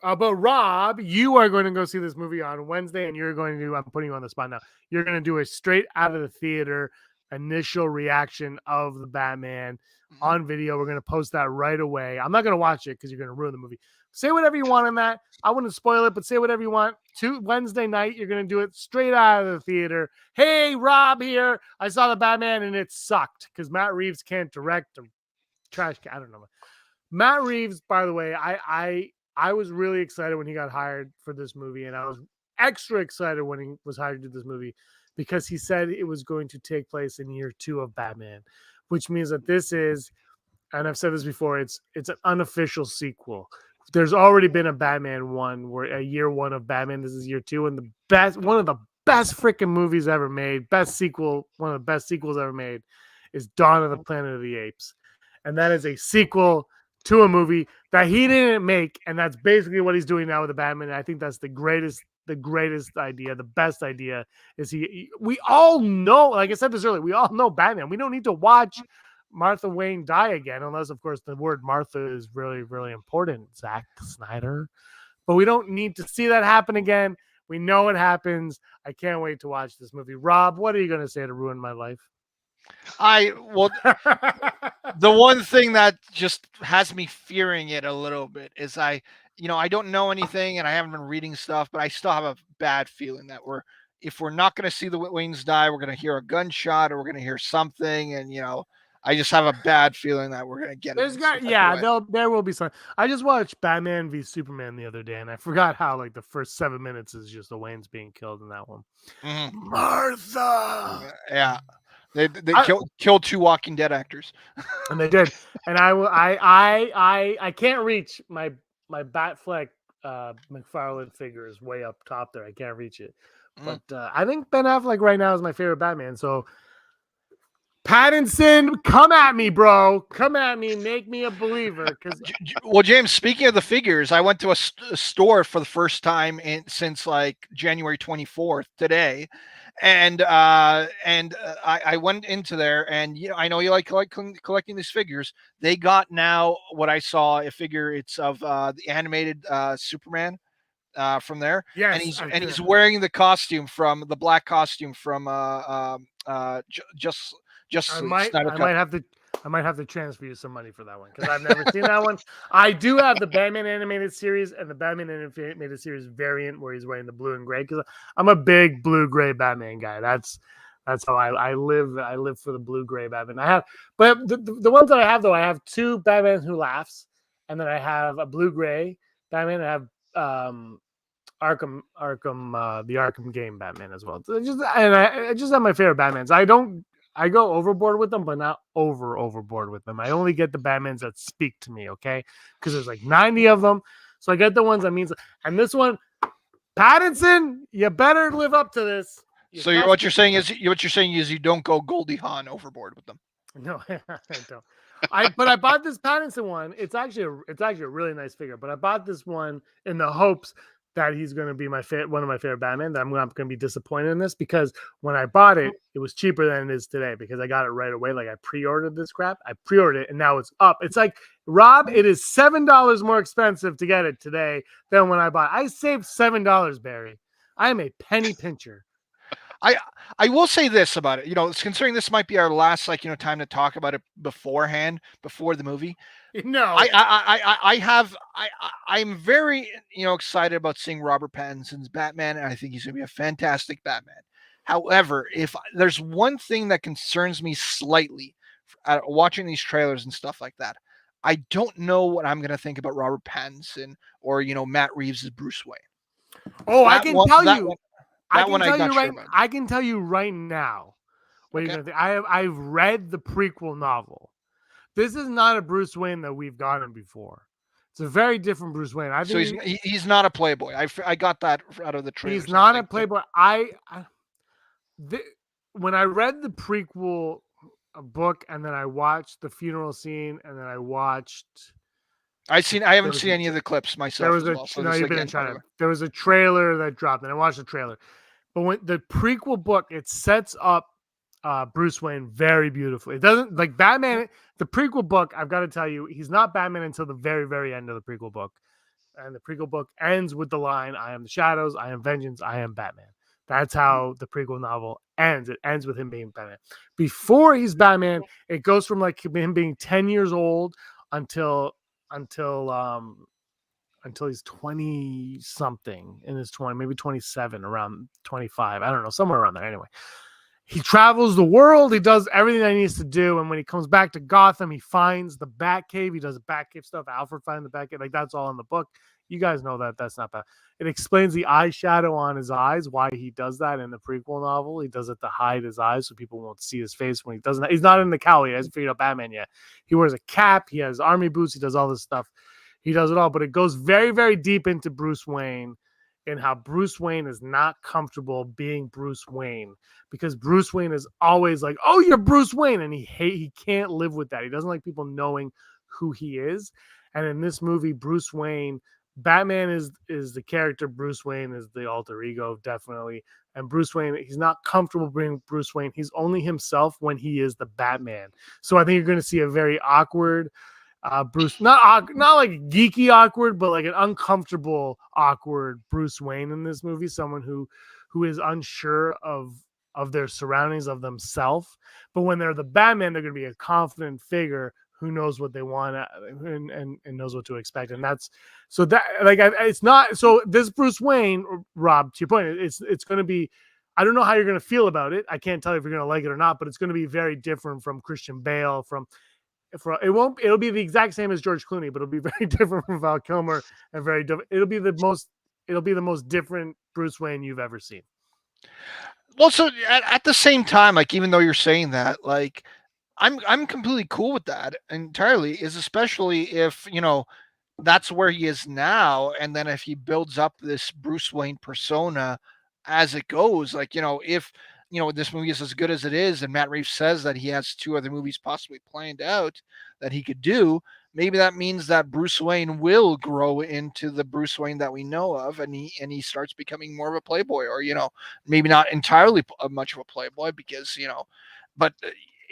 But Rob, you are going to go see this movie on Wednesday, and you're going to. I'm putting you on the spot now. You're going to do a straight out of the theater initial reaction of the Batman on video. We're going to post that right away. I'm not going to watch it because you're going to ruin the movie. Say whatever you want on that. I wouldn't spoil it, but say whatever you want. Wednesday night, you're going to do it straight out of the theater. Hey, Rob here. I saw the Batman and it sucked because Matt Reeves can't direct a trash can. I don't know. Matt Reeves, by the way, I was really excited when he got hired for this movie, and I was extra excited when he was hired to do this movie because he said it was going to take place in year 2 of Batman, which means that this is, and I've said this before, it's an unofficial sequel. There's already been a Batman 1 where a year 1 of Batman. This is year 2, and one of the best freaking movies ever made, one of the best sequels ever made is Dawn of the Planet of the Apes. And that is a sequel to a movie that he didn't make, and that's basically what he's doing now with the Batman. And I think that's the greatest idea, the best idea is we all know, like I said this earlier, we all know Batman. We don't need to watch Martha Wayne die again, unless, of course, the word Martha is really, really important, Zack Snyder. But we don't need to see that happen again. We know it happens. I can't wait to watch this movie. Rob, what are you going to say to ruin my life? The one thing that just has me fearing it a little bit is I don't know anything and I haven't been reading stuff, but I still have a bad feeling that if we're not going to see the Waynes die, we're going to hear a gunshot or we're going to hear something, and I just have a bad feeling that we're gonna get it. There will be some. I just watched Batman v Superman the other day, and I forgot how the first 7 minutes is just the Waynes being killed in that one. Mm-hmm. Martha. Yeah, They killed 2 Walking Dead actors. And they did. And I can't reach my Batfleck McFarlane figure is way up top there. I can't reach it. But I think Ben Affleck right now is my favorite Batman. So Pattinson, come at me, bro. Come at me. Make me a believer. Well, James, speaking of the figures, I went to a store for the first time since like January 24th today. And I went into there, and I know you like collecting these figures. They got now what I saw a figure. It's of the animated Superman from there. Yes, and he's wearing the costume from the black costume from I might have to transfer you some money for that one because I've never seen that one. I do have the Batman animated series and the Batman animated series variant where he's wearing the blue and gray because I'm a big blue gray Batman guy. That's how I live. I live for the blue gray Batman. I have, but the ones that I have though, I have 2 Batman Who Laughs, and then I have a blue gray Batman. I have Arkham, the Arkham game Batman as well. I just have my favorite Batmans. I go overboard with them, but not overboard with them. I only get the Batmans that speak to me, okay? Because there's like 90 of them. So I get the ones that means. And this one, Pattinson, you better live up to this. What you're saying is you don't go Goldie Hawn overboard with them. No, I don't. But I bought this Pattinson one. It's actually a really nice figure. But I bought this one in the hopes that he's going to be one of my favorite Batman, that I'm not going to be disappointed in this because when I bought it, it was cheaper than it is today because I got it right away. Like I pre-ordered this crap. I pre-ordered it and now it's up. It's like, Rob, it is $7 more expensive to get it today than when I bought it. I saved $7, Barry. I am a penny pincher. I will say this about it, considering this might be our last time to talk about it before the movie. No, I'm very excited about seeing Robert Pattinson's Batman, and I think he's going to be a fantastic Batman. However, if there's one thing that concerns me slightly watching these trailers and stuff like that, I don't know what I'm going to think about Robert Pattinson or Matt Reeves' Bruce Wayne. Oh, I can tell you. Sure I can tell you right now what you're gonna think. I've read the prequel novel. This is not a Bruce Wayne that we've gotten before. It's a very different Bruce Wayne. I think so he's not a playboy. I got that out of the trailers. He's not a playboy. When I read the prequel book and then I watched the funeral scene and then I watched. I haven't seen any of the clips myself. There was a trailer that dropped, and I watched the trailer. But when the prequel book, it sets up Bruce Wayne very beautifully. It doesn't like Batman. The prequel book, I've got to tell you, he's not Batman until the very, very end of the prequel book. And the prequel book ends with the line, "I am the shadows, I am vengeance, I am Batman." That's how the prequel novel ends. It ends with him being Batman. Before he's Batman, it goes from like him being 10 years old until he's 20 something in his 20, maybe 27, around 25. I don't know, somewhere around there. Anyway, he travels the world. He does everything that he needs to do. And when he comes back to Gotham, he finds the Batcave. He does the Batcave stuff. Alfred finds the Batcave. Like that's all in the book. You guys know that that's not bad. It explains the eyeshadow on his eyes, why he does that in the prequel novel. He does it to hide his eyes so people won't see his face when he doesn't. He's not in the cowl. He hasn't figured out Batman yet. He wears a cap. He has army boots. He does all this stuff. He does it all. But it goes very, very deep into Bruce Wayne and how Bruce Wayne is not comfortable being Bruce Wayne because Bruce Wayne is always like, "Oh, you're Bruce Wayne." And he can't live with that. He doesn't like people knowing who he is. And in this movie, Bruce Wayne, Batman is the character. Bruce Wayne is the alter ego, definitely. And Bruce Wayne, he's not comfortable being Bruce Wayne. He's only himself when he is the Batman. So I think you're going to see a very awkward Bruce, not like geeky awkward, but like an uncomfortable awkward Bruce Wayne in this movie. Someone who is unsure of their surroundings, of themselves. But when they're the Batman, they're going to be a confident figure who knows what they want and knows what to expect. And that's so that like it's not so this Bruce Wayne, Rob, to your point, it's going to be. I don't know how you're going to feel about it. I can't tell you if you're going to like it or not, but it's going to be very different from Christian Bale. It'll be the exact same as George Clooney, but it'll be very different from Val Kilmer and very different. It'll be the most different Bruce Wayne you've ever seen. Well, so at the same time, like even though you're saying that, like I'm completely cool with that entirely. Is especially if that's where he is now, and then if he builds up this Bruce Wayne persona as it goes, like if this movie is as good as it is, and Matt Reeves says that he has 2 other movies possibly planned out that he could do, maybe that means that Bruce Wayne will grow into the Bruce Wayne that we know of, and he starts becoming more of a playboy, or maybe not entirely much of a playboy, because but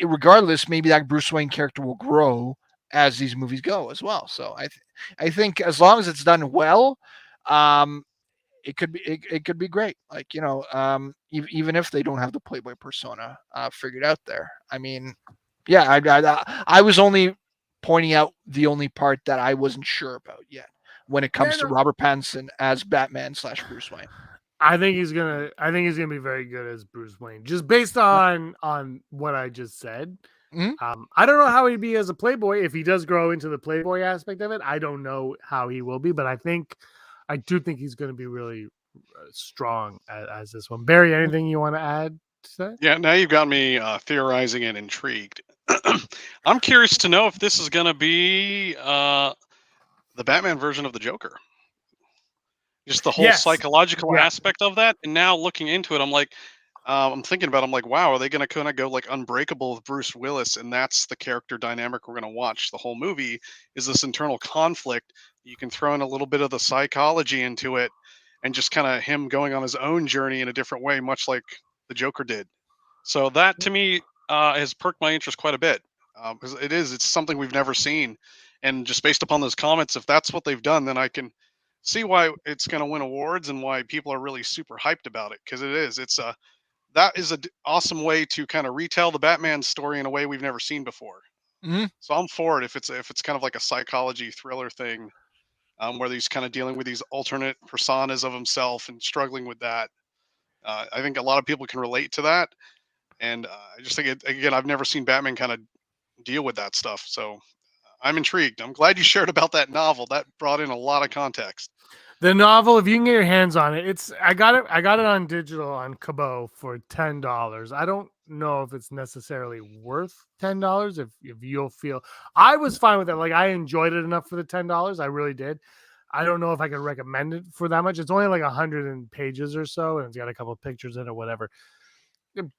regardless, maybe that Bruce Wayne character will grow as these movies go as well. So I think as long as it's done well, um, it could be great. Like even if they don't have the Playboy persona figured out there. I mean, yeah, I was only pointing out the only part that I wasn't sure about yet when it comes to Robert Pattinson as Batman / Bruce Wayne. I think he's gonna be very good as Bruce Wayne, just based on what I just said. Mm-hmm. I don't know how he'd be as a playboy if he does grow into the playboy aspect of it. I don't know how he will be, but I do think he's going to be really strong as this one. Barry, anything you want to add to that? Yeah, now you've got me theorizing and intrigued. I'm curious to know if this is going to be the Batman version of the Joker. Just the whole psychological aspect of that. And now looking into it, I'm like, I'm thinking about it, I'm like, wow, are they going to kind of go like Unbreakable with Bruce Willis? And that's the character dynamic we're going to watch the whole movie, is this internal conflict. You can throw in a little bit of the psychology into it, and just kind of him going on his own journey in a different way, much like the Joker did. So that to me has perked my interest quite a bit, because it's something we've never seen. And just based upon those comments, if that's what they've done, then I can see why it's going to win awards and why people are really super hyped about it, because that is an awesome way to kind of retell the Batman story in a way we've never seen before. Mm-hmm. So I'm for it if it's kind of like a psychology thriller thing, where he's kind of dealing with these alternate personas of himself and struggling with that. I think a lot of people can relate to that, and I just think again, I've never seen Batman kind of deal with that stuff. So I'm intrigued. I'm glad you shared about that novel. That brought in a lot of context. The novel, if you can get your hands on it, I got it on digital on Kobo for $10. I don't know if it's necessarily worth $10 if you'll feel. I was fine with it. Like, I enjoyed it enough for the $10. I really did. I don't know if I could recommend it for that much. It's only like 100 pages or so, and it's got a couple of pictures in it, whatever.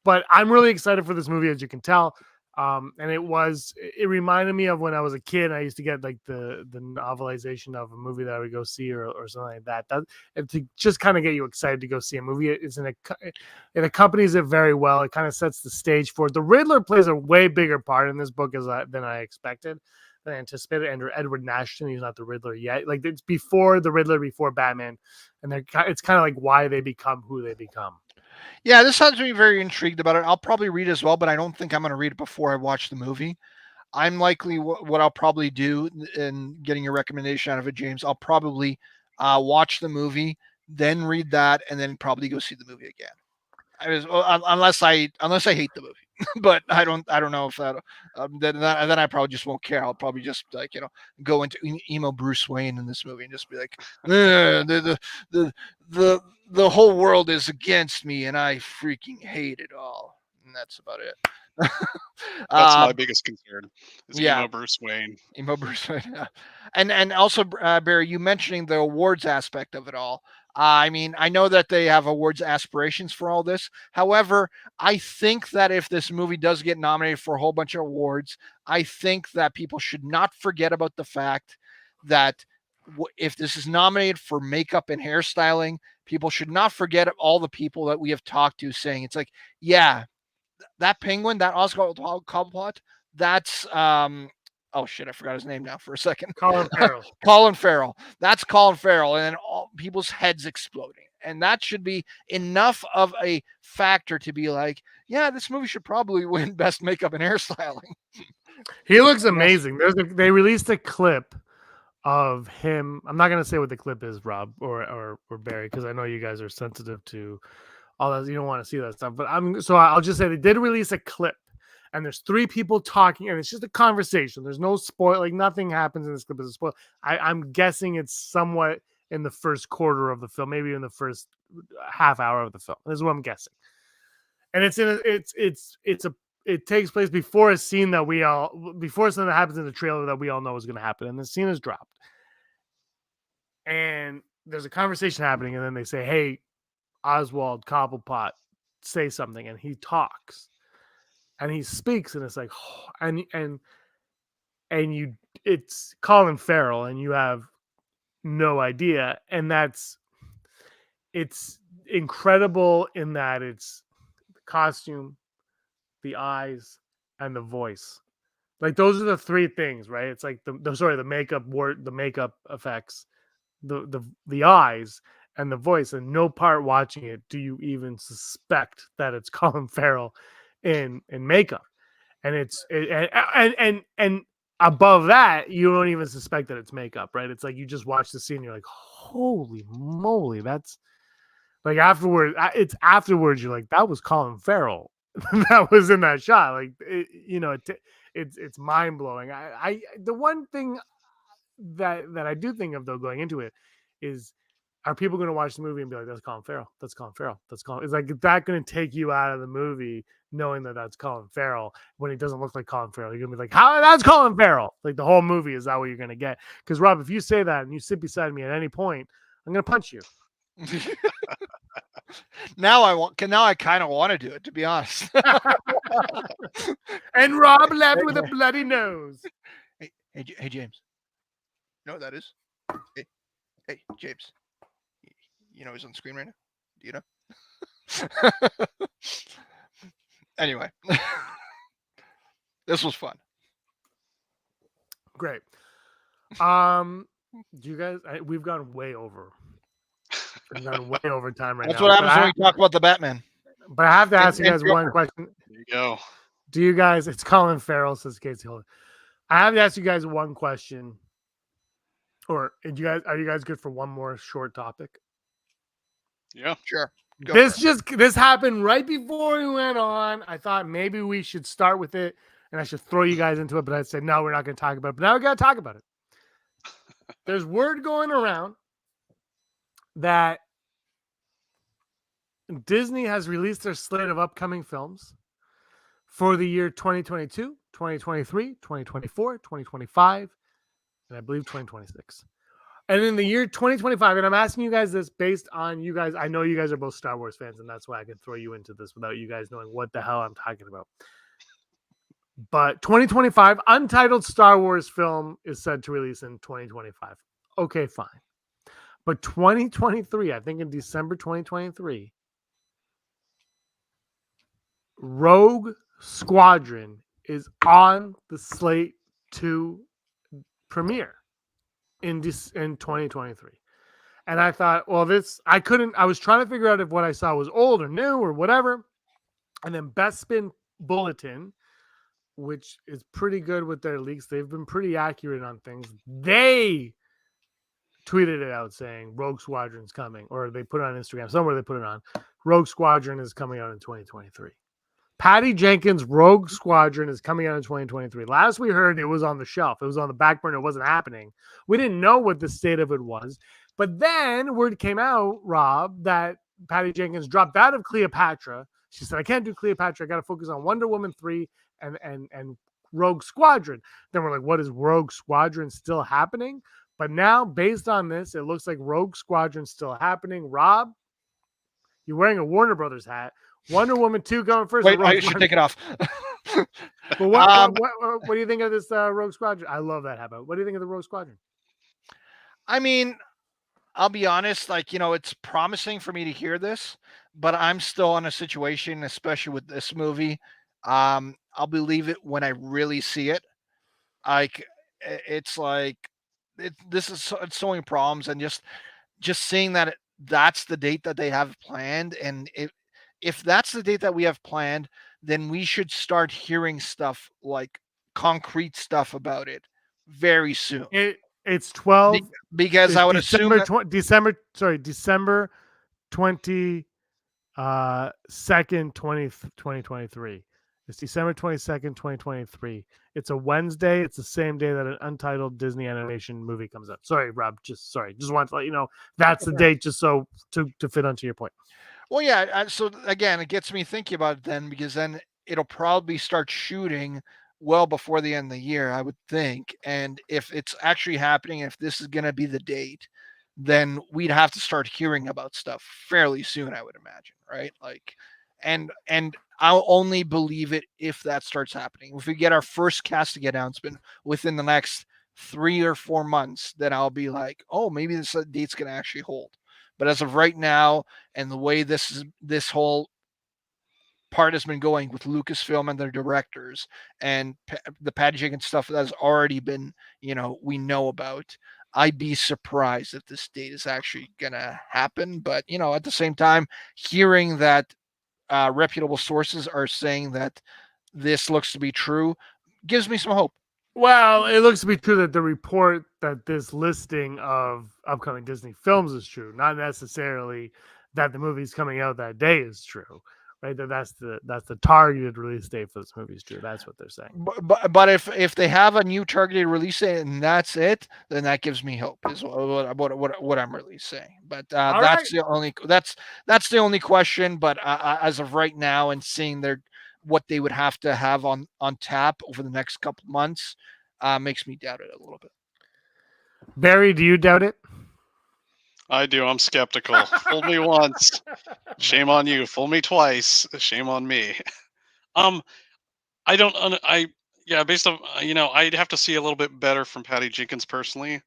But I'm really excited for this movie, as you can tell. And it reminded me of when I was a kid. I used to get like the novelization of a movie that I would go see or something like that. And to just kind of get you excited to go see a movie, it accompanies it very well. It kind of sets the stage for it. The Riddler plays a way bigger part in this book than I expected, than I anticipated. And Edward Nashton, he's not the Riddler yet. Like, it's before the Riddler, before Batman, and it's kind of like why they become who they become. Yeah, this has me very intrigued about it. I'll probably read as well, but I don't think I'm going to read it before I watch the movie. I'm likely what I'll probably do in getting your recommendation out of it, James. I'll probably watch the movie, then read that, and then probably go see the movie again. Unless I hate the movie, but I don't know if that. Then I probably just won't care. I'll probably just go into emo Bruce Wayne in this movie and just be like, the whole world is against me and I freaking hate it all. And that's about it. That's my biggest concern. Is emo Bruce Wayne. Emo Bruce Wayne. Yeah. And also, Barry, you mentioning the awards aspect of it all. I mean, I know that they have awards aspirations for all this. However, I think that if this movie does get nominated for a whole bunch of awards, I think that people should not forget about the fact that if this is nominated for makeup and hairstyling, people should not forget all the people that we have talked to saying it's like, yeah, that penguin, that Oscar Cobblepot, that's oh shit, I forgot his name now for a second. Colin Farrell. Colin Farrell. That's Colin Farrell, and all people's heads exploding. And that should be enough of a factor to be like, yeah, this movie should probably win Best Makeup and Hairstyling. He looks amazing. They released a clip of him. I'm not gonna say what the clip is, Rob or Barry, because I know you guys are sensitive to all that. You don't want to see that stuff. But I'll just say they did release a clip. And there's 3 people talking, and it's just a conversation. There's no spoil, like nothing happens in this clip as a spoil. I'm guessing it's somewhat in the first quarter of the film, maybe in the first half hour of the film. This is what I'm guessing. and it takes place before a scene that before something that happens in the trailer that we all know is going to happen, and the scene is dropped, and there's a conversation happening, and then they say, "Hey, Oswald Cobblepot, say something," and he talks, and he speaks, and it's like, it's Colin Farrell, and you have no idea, and it's incredible in that it's the costume, the eyes, and the voice. Like those are the three things, right? It's like the makeup effects, the eyes, and the voice. And no part watching it do you even suspect that it's Colin Farrell in makeup. And and above that, you don't even suspect that it's makeup, right? It's like you just watch the scene, you're like, holy moly, that's like it's afterwards you're like, that was Colin Farrell that was in that shot. Like it's mind blowing. I the one thing that I do think of though going into it is, are people going to watch the movie and be like, that's Colin Farrell, that's Colin Farrell, that's Colin? It's like, is that going to take you out of the movie knowing that that's Colin Farrell when he doesn't look like Colin Farrell? You're gonna be like, how? That's Colin Farrell. Like the whole movie, is that what you're going to get? Because Rob, if you say that and you sit beside me at any point, I'm going to punch you. Now I kind of want to do it, to be honest. And Rob left with a bloody nose. Hey, James. You know what that is? Hey, James. You know he's on the screen right now? Do you know? Anyway. This was fun. Great. Do you guys, we've gone way over. We've gone way over time right now. That's what happens when we talk about the Batman. But I have to ask you guys one question. There you go. Do you guys, it's Colin Farrell, says Casey Holden. I have to ask you guys one question. Or are you guys good for one more short topic? Yeah, sure. This happened right before we went on. I thought maybe we should start with it and I should throw you guys into it, but I said no, we're not going to talk about it. But now we got to talk about it. There's word going around that Disney has released their slate of upcoming films for the year 2022, 2023, 2024, 2025, and I believe 2026. And in the year 2025, and I'm asking you guys this based on you guys, I know you guys are both Star Wars fans, and that's why I can throw you into this without you guys knowing what the hell I'm talking about. But 2025, Untitled Star Wars film is said to release in 2025. Okay, fine. But 2023, I think in December 2023, Rogue Squadron is on the slate to premiere in 2023. And I thought, well, I was trying to figure out if what I saw was old or new or whatever. And then Best Spin Bulletin, which is pretty good with their leaks, they've been pretty accurate on things. They tweeted it out saying Rogue Squadron's coming, or they put it on Instagram. Somewhere they put it on. Rogue Squadron is coming out in 2023. Patty Jenkins' Rogue Squadron is coming out in 2023. Last we heard, it was on the shelf. It was on the back burner. It wasn't happening. We didn't know what the state of it was. But then word came out, Rob, that Patty Jenkins dropped out of Cleopatra. She said, I can't do Cleopatra. I got to focus on Wonder Woman 3 and Rogue Squadron. Then we're like, what is Rogue Squadron still happening? But now, based on this, it looks like Rogue Squadron's still happening. Rob, you're wearing a Warner Brothers hat. Wonder Woman 2 going first. Wait, I should take it off. But what do you think of this Rogue Squadron? I love that habit. What do you think of the Rogue Squadron? I mean, I'll be honest, it's promising for me to hear this, but I'm still in a situation, especially with this movie. I'll believe it when I really see it. It's showing problems, and just seeing that that's the date that they have planned, and if that's the date that we have planned, then we should start hearing stuff like concrete stuff about it very soon. It's 12 because I would assume December 22nd, 2023. It's December 22nd, 2023. It's a Wednesday. It's the same day that an Untitled Disney animation movie comes out. Sorry, Rob. Just wanted to let you know that's the date, just so to fit onto your point. Well, yeah. So again, it gets me thinking about it then, because then it'll probably start shooting well before the end of the year, I would think. And if it's actually happening, if this is going to be the date, then we'd have to start hearing about stuff fairly soon, I would imagine, right? Like, and I'll only believe it if that starts happening. If we get our first casting announcement within the next 3 or 4 months, then I'll be like, oh, maybe this date's going to actually hold. But as of right now, and the way this whole part has been going with Lucasfilm and their directors and the Patty Jenkins stuff that has already been, we know about, I'd be surprised if this date is actually gonna happen. But at the same time, hearing that reputable sources are saying that this looks to be true gives me some hope. Well, it looks to be true that the report that this listing of upcoming Disney films is true, not necessarily that the movie's coming out that day is true, right? That's the targeted release date for this movie is true. That's what they're saying. But if they have a new targeted release date and that's it, then that gives me hope. Is what I'm really saying. But that's the only question. But as of right now, and seeing what they would have to have on tap over the next couple months, makes me doubt it a little bit. Barry, do you doubt it? I do. I'm skeptical. Fooled me once. Shame on you. Fool me twice. Shame on me. I don't. Based on I'd have to see a little bit better from Patty Jenkins personally.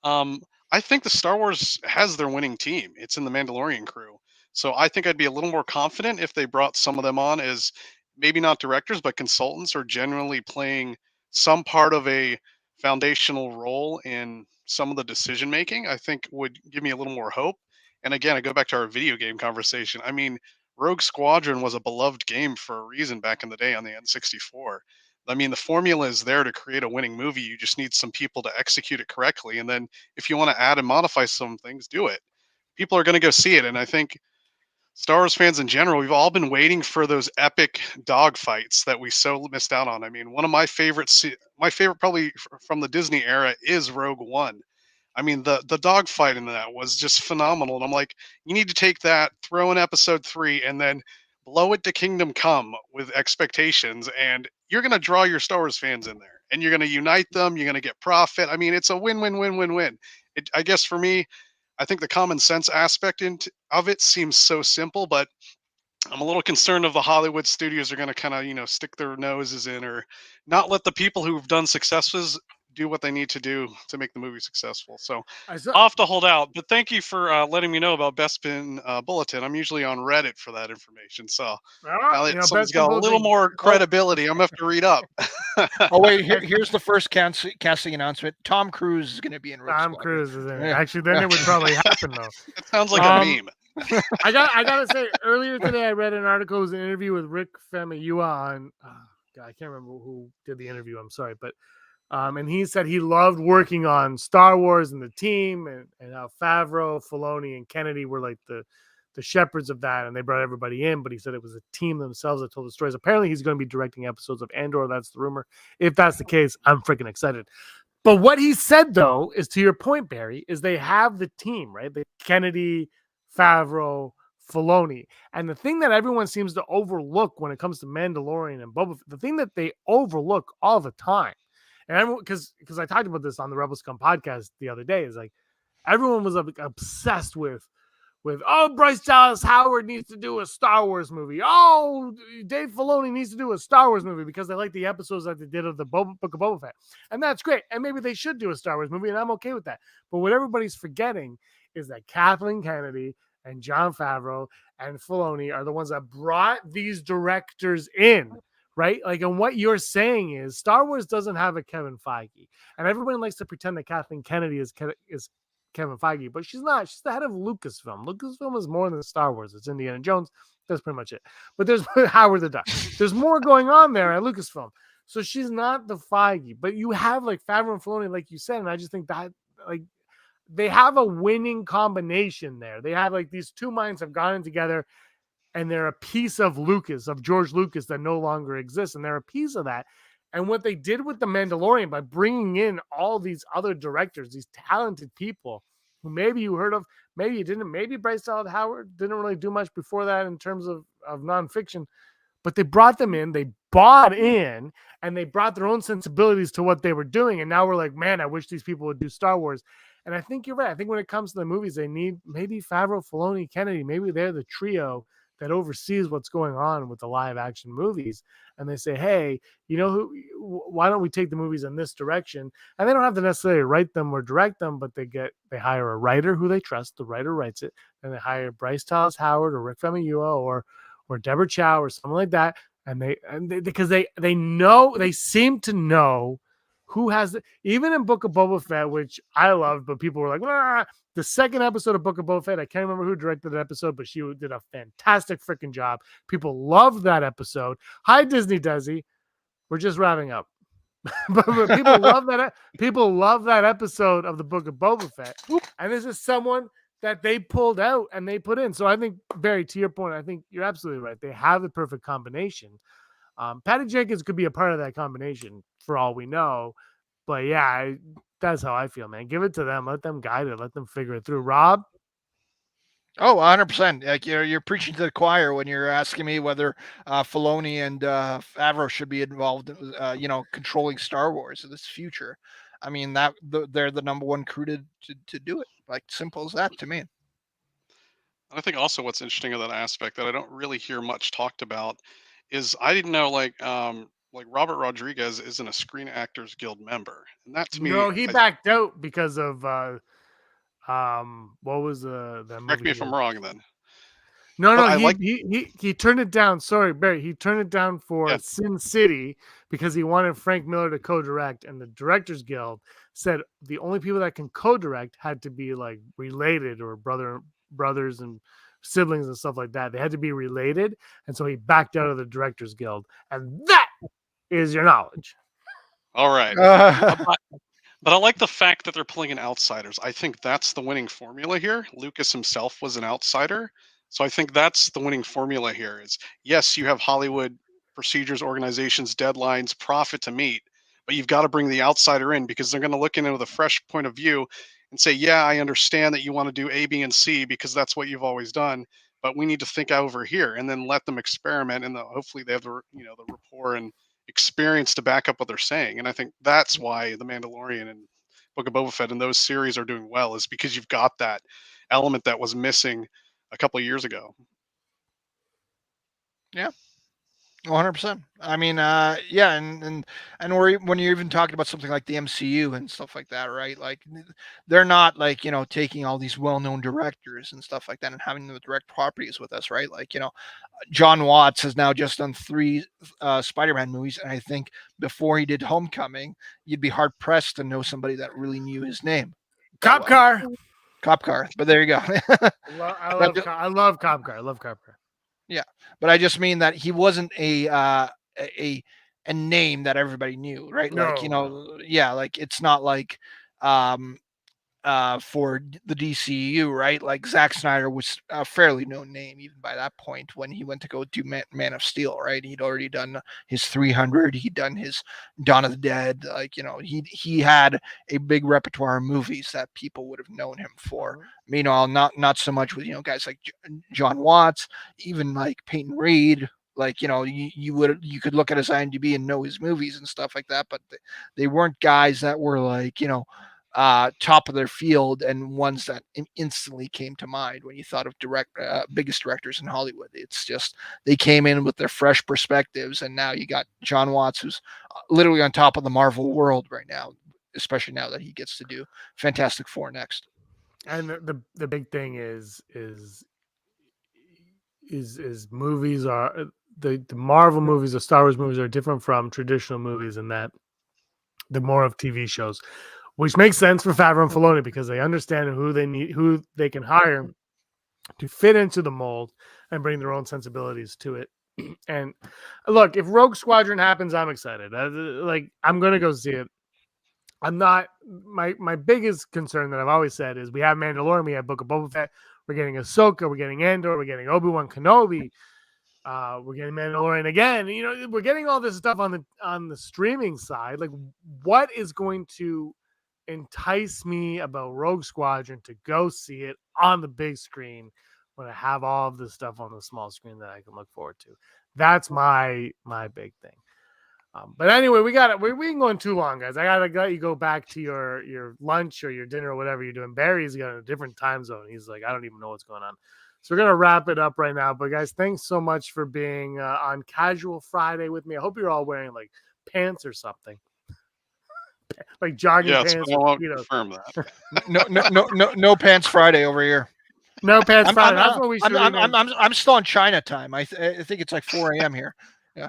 I think the Star Wars has their winning team. It's in the Mandalorian crew. So I think I'd be a little more confident if they brought some of them on as maybe not directors, but consultants, or generally playing some part of a foundational role in some of the decision making. I think would give me a little more hope. And again, I go back to our video game conversation. I mean, Rogue Squadron was a beloved game for a reason back in the day on the N64. I mean, the formula is there to create a winning movie. You just need some people to execute it correctly. And then if you want to add and modify some things, do it. People are going to go see it. And I think Star Wars fans in general, we've all been waiting for those epic dogfights that we so missed out on. I mean, one of my favorites, my favorite probably from the Disney era is Rogue One. I mean, the dogfight in that was just phenomenal. And I'm like, you need to take that, throw in episode 3, and then blow it to Kingdom Come with expectations. And you're going to draw your Star Wars fans in there and you're going to unite them. You're going to get profit. I mean, it's a win, win, win, win, win. I guess for me, I think the common sense aspect of it seems so simple, but I'm a little concerned of the Hollywood studios are going to kind of, stick their noses in or not let the people who've done successes do what they need to do to make the movie successful. So I'll have to hold out. But thank you for letting me know about Bespin Bulletin. I'm usually on Reddit for that information. So now that someone's got a little more credibility, I'm going to have to read up. Oh, wait, here's the first casting announcement. Tom Cruise is going to be in Rogue Tom Squadron. Cruise is in it. Actually, then it would probably happen, though. It sounds like a meme. I gotta say, earlier today I read an article. It was an interview with Rick Famuyiwa on. God, I can't remember who did the interview. I'm sorry, but and he said he loved working on Star Wars and the team, and how Favreau, Filoni, and Kennedy were like the shepherds of that, and they brought everybody in. But he said it was a team themselves that told the stories. Apparently, he's going to be directing episodes of Andor. That's the rumor. If that's the case, I'm freaking excited. But what he said, though, is to your point, Barry, is they have the team, right? The Kennedy, Favreau, Filoni. And the thing that everyone seems to overlook when it comes to Mandalorian and Boba Fett, the thing that they overlook all the time, and everyone, because I talked about this on the Rebels Come podcast the other day, is like everyone was obsessed with Bryce Dallas Howard needs to do a Star Wars movie. Oh, Dave Filoni needs to do a Star Wars movie because they like the episodes that they did of the Book of Boba Fett. And that's great. And maybe they should do a Star Wars movie, and I'm okay with that. But what everybody's forgetting is that Kathleen Kennedy and Jon Favreau and Filoni are the ones that brought these directors in, right? Like, and what you're saying is Star Wars doesn't have a Kevin Feige. And everyone likes to pretend that Kathleen Kennedy is Kevin Feige, but she's not. She's the head of Lucasfilm. Lucasfilm is more than Star Wars. It's Indiana Jones. That's pretty much it. But there's Howard the Duck. There's more going on there at Lucasfilm. So she's not the Feige. But you have like Favreau and Filoni, like you said, and I just think that like they have a winning combination there. They have like these two minds have gotten together, and they're a piece of Lucas, of George Lucas, that no longer exists, and they're a piece of that. And what they did with The Mandalorian by bringing in all these other directors, these talented people, who maybe you heard of, maybe you didn't. Maybe Bryce Dallas Howard didn't really do much before that in terms of nonfiction, but they brought them in, they bought in, and they brought their own sensibilities to what they were doing. And now we're like, man, I wish these people would do Star Wars. And I think you're right. I think when it comes to the movies, they need maybe Favreau, Filoni, Kennedy. Maybe they're the trio that oversees what's going on with the live action movies. And they say, hey, why don't we take the movies in this direction? And they don't have to necessarily write them or direct them, but they hire a writer who they trust. The writer writes it. And they hire Bryce Dallas Howard or Rick Famuyiwa or Deborah Chow or something like that. And they because they know, they seem to know who has even in Book of Boba Fett, which I loved, but people were like, ah. The second episode of Book of Boba Fett, I can't remember who directed the episode, but she did a fantastic freaking job. People loved that episode. Hi, Disney Desi. We're just wrapping up. but people love that. People love that episode of the Book of Boba Fett. And this is someone that they pulled out and they put in. So I think, Barry, to your point, I think you're absolutely right. They have the perfect combination. Patty Jenkins could be a part of that combination for all we know. But yeah, that's how I feel, man. Give it to them. Let them guide it. Let them figure it through. Rob? Oh, 100%. Like you're preaching to the choir when you're asking me whether Filoni and Favreau should be involved, controlling Star Wars in this future. I mean, they're the number one crew to do it. Like, simple as that to me. I think also what's interesting of that aspect that I don't really hear much talked about is I didn't know like Robert Rodriguez isn't a Screen Actors Guild member, and that to me, No, he backed out because of what was that movie? Correct me if I'm wrong then. No, he turned it down. Sorry, Barry. He turned it down for Sin City because he wanted Frank Miller to co-direct, and the Directors Guild said the only people that can co-direct had to be like related or brothers and siblings and stuff like that. They had to be related, and so he backed out of the Directors Guild, and that is your knowledge. All right. But I like the fact that they're pulling in outsiders. I think that's the winning formula here. Lucas himself was an outsider. So I think that's the winning formula here is, yes, you have Hollywood procedures, organizations, deadlines, profit to meet, but you've got to bring the outsider in because they're going to look in with a fresh point of view and say, yeah, I understand that you want to do A, B, and C because that's what you've always done, but we need to think over here and then let them experiment. And hopefully they have the rapport and experience to back up what they're saying. And I think that's why The Mandalorian and Book of Boba Fett and those series are doing well, is because you've got that element that was missing a couple of years ago. Yeah. 100%. I mean, yeah, and when you're even talking about something like the MCU and stuff like that, right? Like, they're not like taking all these well-known directors and stuff like that and having them direct properties with us, right? Like, John Watts has now just done 3 Spider-Man movies, and I think before he did Homecoming, you'd be hard pressed to know somebody that really knew his name. Cop Car. But there you go. I love Cop Car. I love Cop Car. Yeah, but I just mean that he wasn't a name that everybody knew, right? No. Like, like it's not like for the DCU, right? Like Zack Snyder was a fairly known name even by that point when he went to go do Man of Steel, right? He'd already done his 300, he'd done his Dawn of the Dead, like he had a big repertoire of movies that people would have known him for. Meanwhile, not so much with guys like John Watts, even like Peyton Reed. Like you could look at his IMDb and know his movies and stuff like that, but they weren't guys that were like top of their field and ones that instantly came to mind when you thought of biggest directors in Hollywood. It's just they came in with their fresh perspectives, and now you got John Watts, who's literally on top of the Marvel world right now, especially now that he gets to do Fantastic Four next. And the big thing is movies are the Marvel movies, the Star Wars movies are different from traditional movies in that they're more of TV shows. Which makes sense for Favreau and Filoni because they understand who they can hire to fit into the mold and bring their own sensibilities to it. And look, if Rogue Squadron happens, I'm excited. I'm going to go see it. I'm not. My biggest concern that I've always said is we have Mandalorian, we have Book of Boba Fett, we're getting Ahsoka, we're getting Andor, we're getting Obi-Wan Kenobi. We're getting Mandalorian again. We're getting all this stuff on the streaming side. Like, what is going to entice me about Rogue Squadron to go see it on the big screen when I have all of this stuff on the small screen that I can look forward to. That's my big thing. But anyway, we ain't going too long, guys. I gotta let you go back to your lunch or your dinner or whatever you're doing. Barry's got a different time zone. He's like, I don't even know what's going on. So we're gonna wrap it up right now. But guys, thanks so much for being on Casual Friday with me. I hope you're all wearing like pants or something, like jogging Yes, pants. but I Or, won't you know, confirm that. No pants Friday over here. no pants I'm Friday. That's what we should. I'm still on China time. I think it's like 4 a.m. here.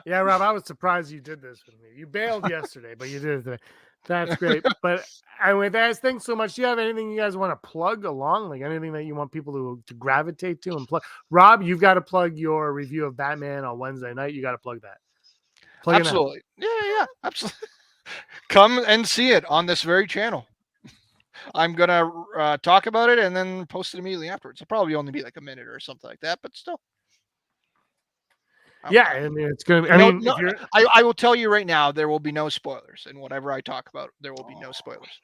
Yeah, Rob, I was surprised you did this with me. You bailed yesterday, but you did it today. That's great. But anyway, guys, thanks so much. Do you have anything you guys want to plug along? Like anything that you want people to gravitate to and plug? Rob, you've got to plug your review of Batman on Wednesday night. You got to plug that. Plug Absolutely. Yeah, absolutely. Come and see it on this very channel. I'm gonna talk about it and then post it immediately afterwards. It'll probably only be like a minute or something like that, but still. Yeah, I mean it's gonna. I will tell you right now, there will be no spoilers, and whatever I talk about, there will be no spoilers.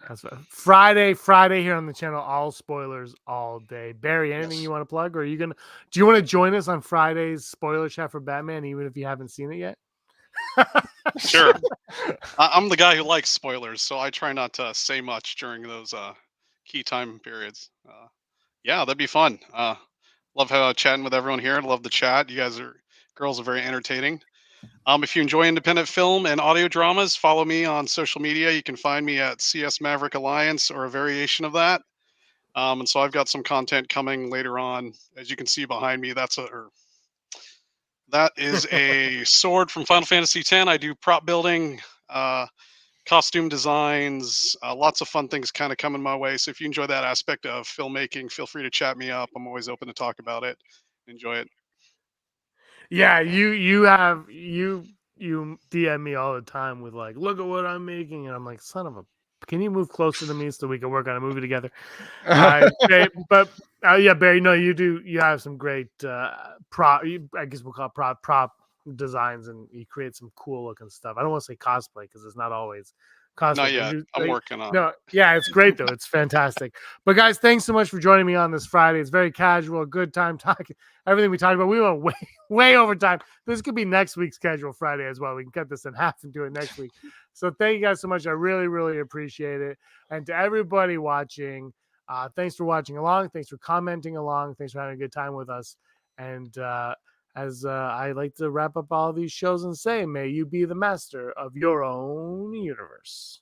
That's Friday here on the channel. All spoilers all day. Barry, anything you want to plug, or are you gonna? Do you want to join us on Friday's spoiler chat for Batman, even if you haven't seen it yet? Sure. I'm the guy who likes spoilers, so I try not to say much during those key time periods. Yeah, that'd be fun. Love chatting with everyone here. Love the chat. Girls are very entertaining. If you enjoy independent film and audio dramas, follow me on social media. You can find me at CS Maverick Alliance or a variation of that. And so I've got some content coming later on. As you can see behind me, that is a sword from Final Fantasy X. I do prop building, costume designs, lots of fun things kind of coming my way. So if you enjoy that aspect of filmmaking, feel free to chat me up. I'm always open to talk about it. Enjoy it. Yeah, you DM me all the time with like, look at what I'm making, and I'm like, son of a, can you move closer to me so we can work on a movie together? But yeah, Barry, no, you have some great prop. I guess we'll call it prop designs, and you create some cool looking stuff. I don't want to say cosplay because it's not always cosplay. Not yet. I'm working on it. No, yeah, it's great though. It's fantastic. But guys, thanks so much for joining me on this Friday. It's very casual, good time talking. Everything we talked about, we went way over time. This could be next week's Casual Friday as well. We can cut this in half and do it next week. So thank you guys so much. I really, really appreciate it. And to everybody watching, thanks for watching along. Thanks for commenting along. Thanks for having a good time with us. And as I like to wrap up all of these shows and say, may you be the master of your own universe.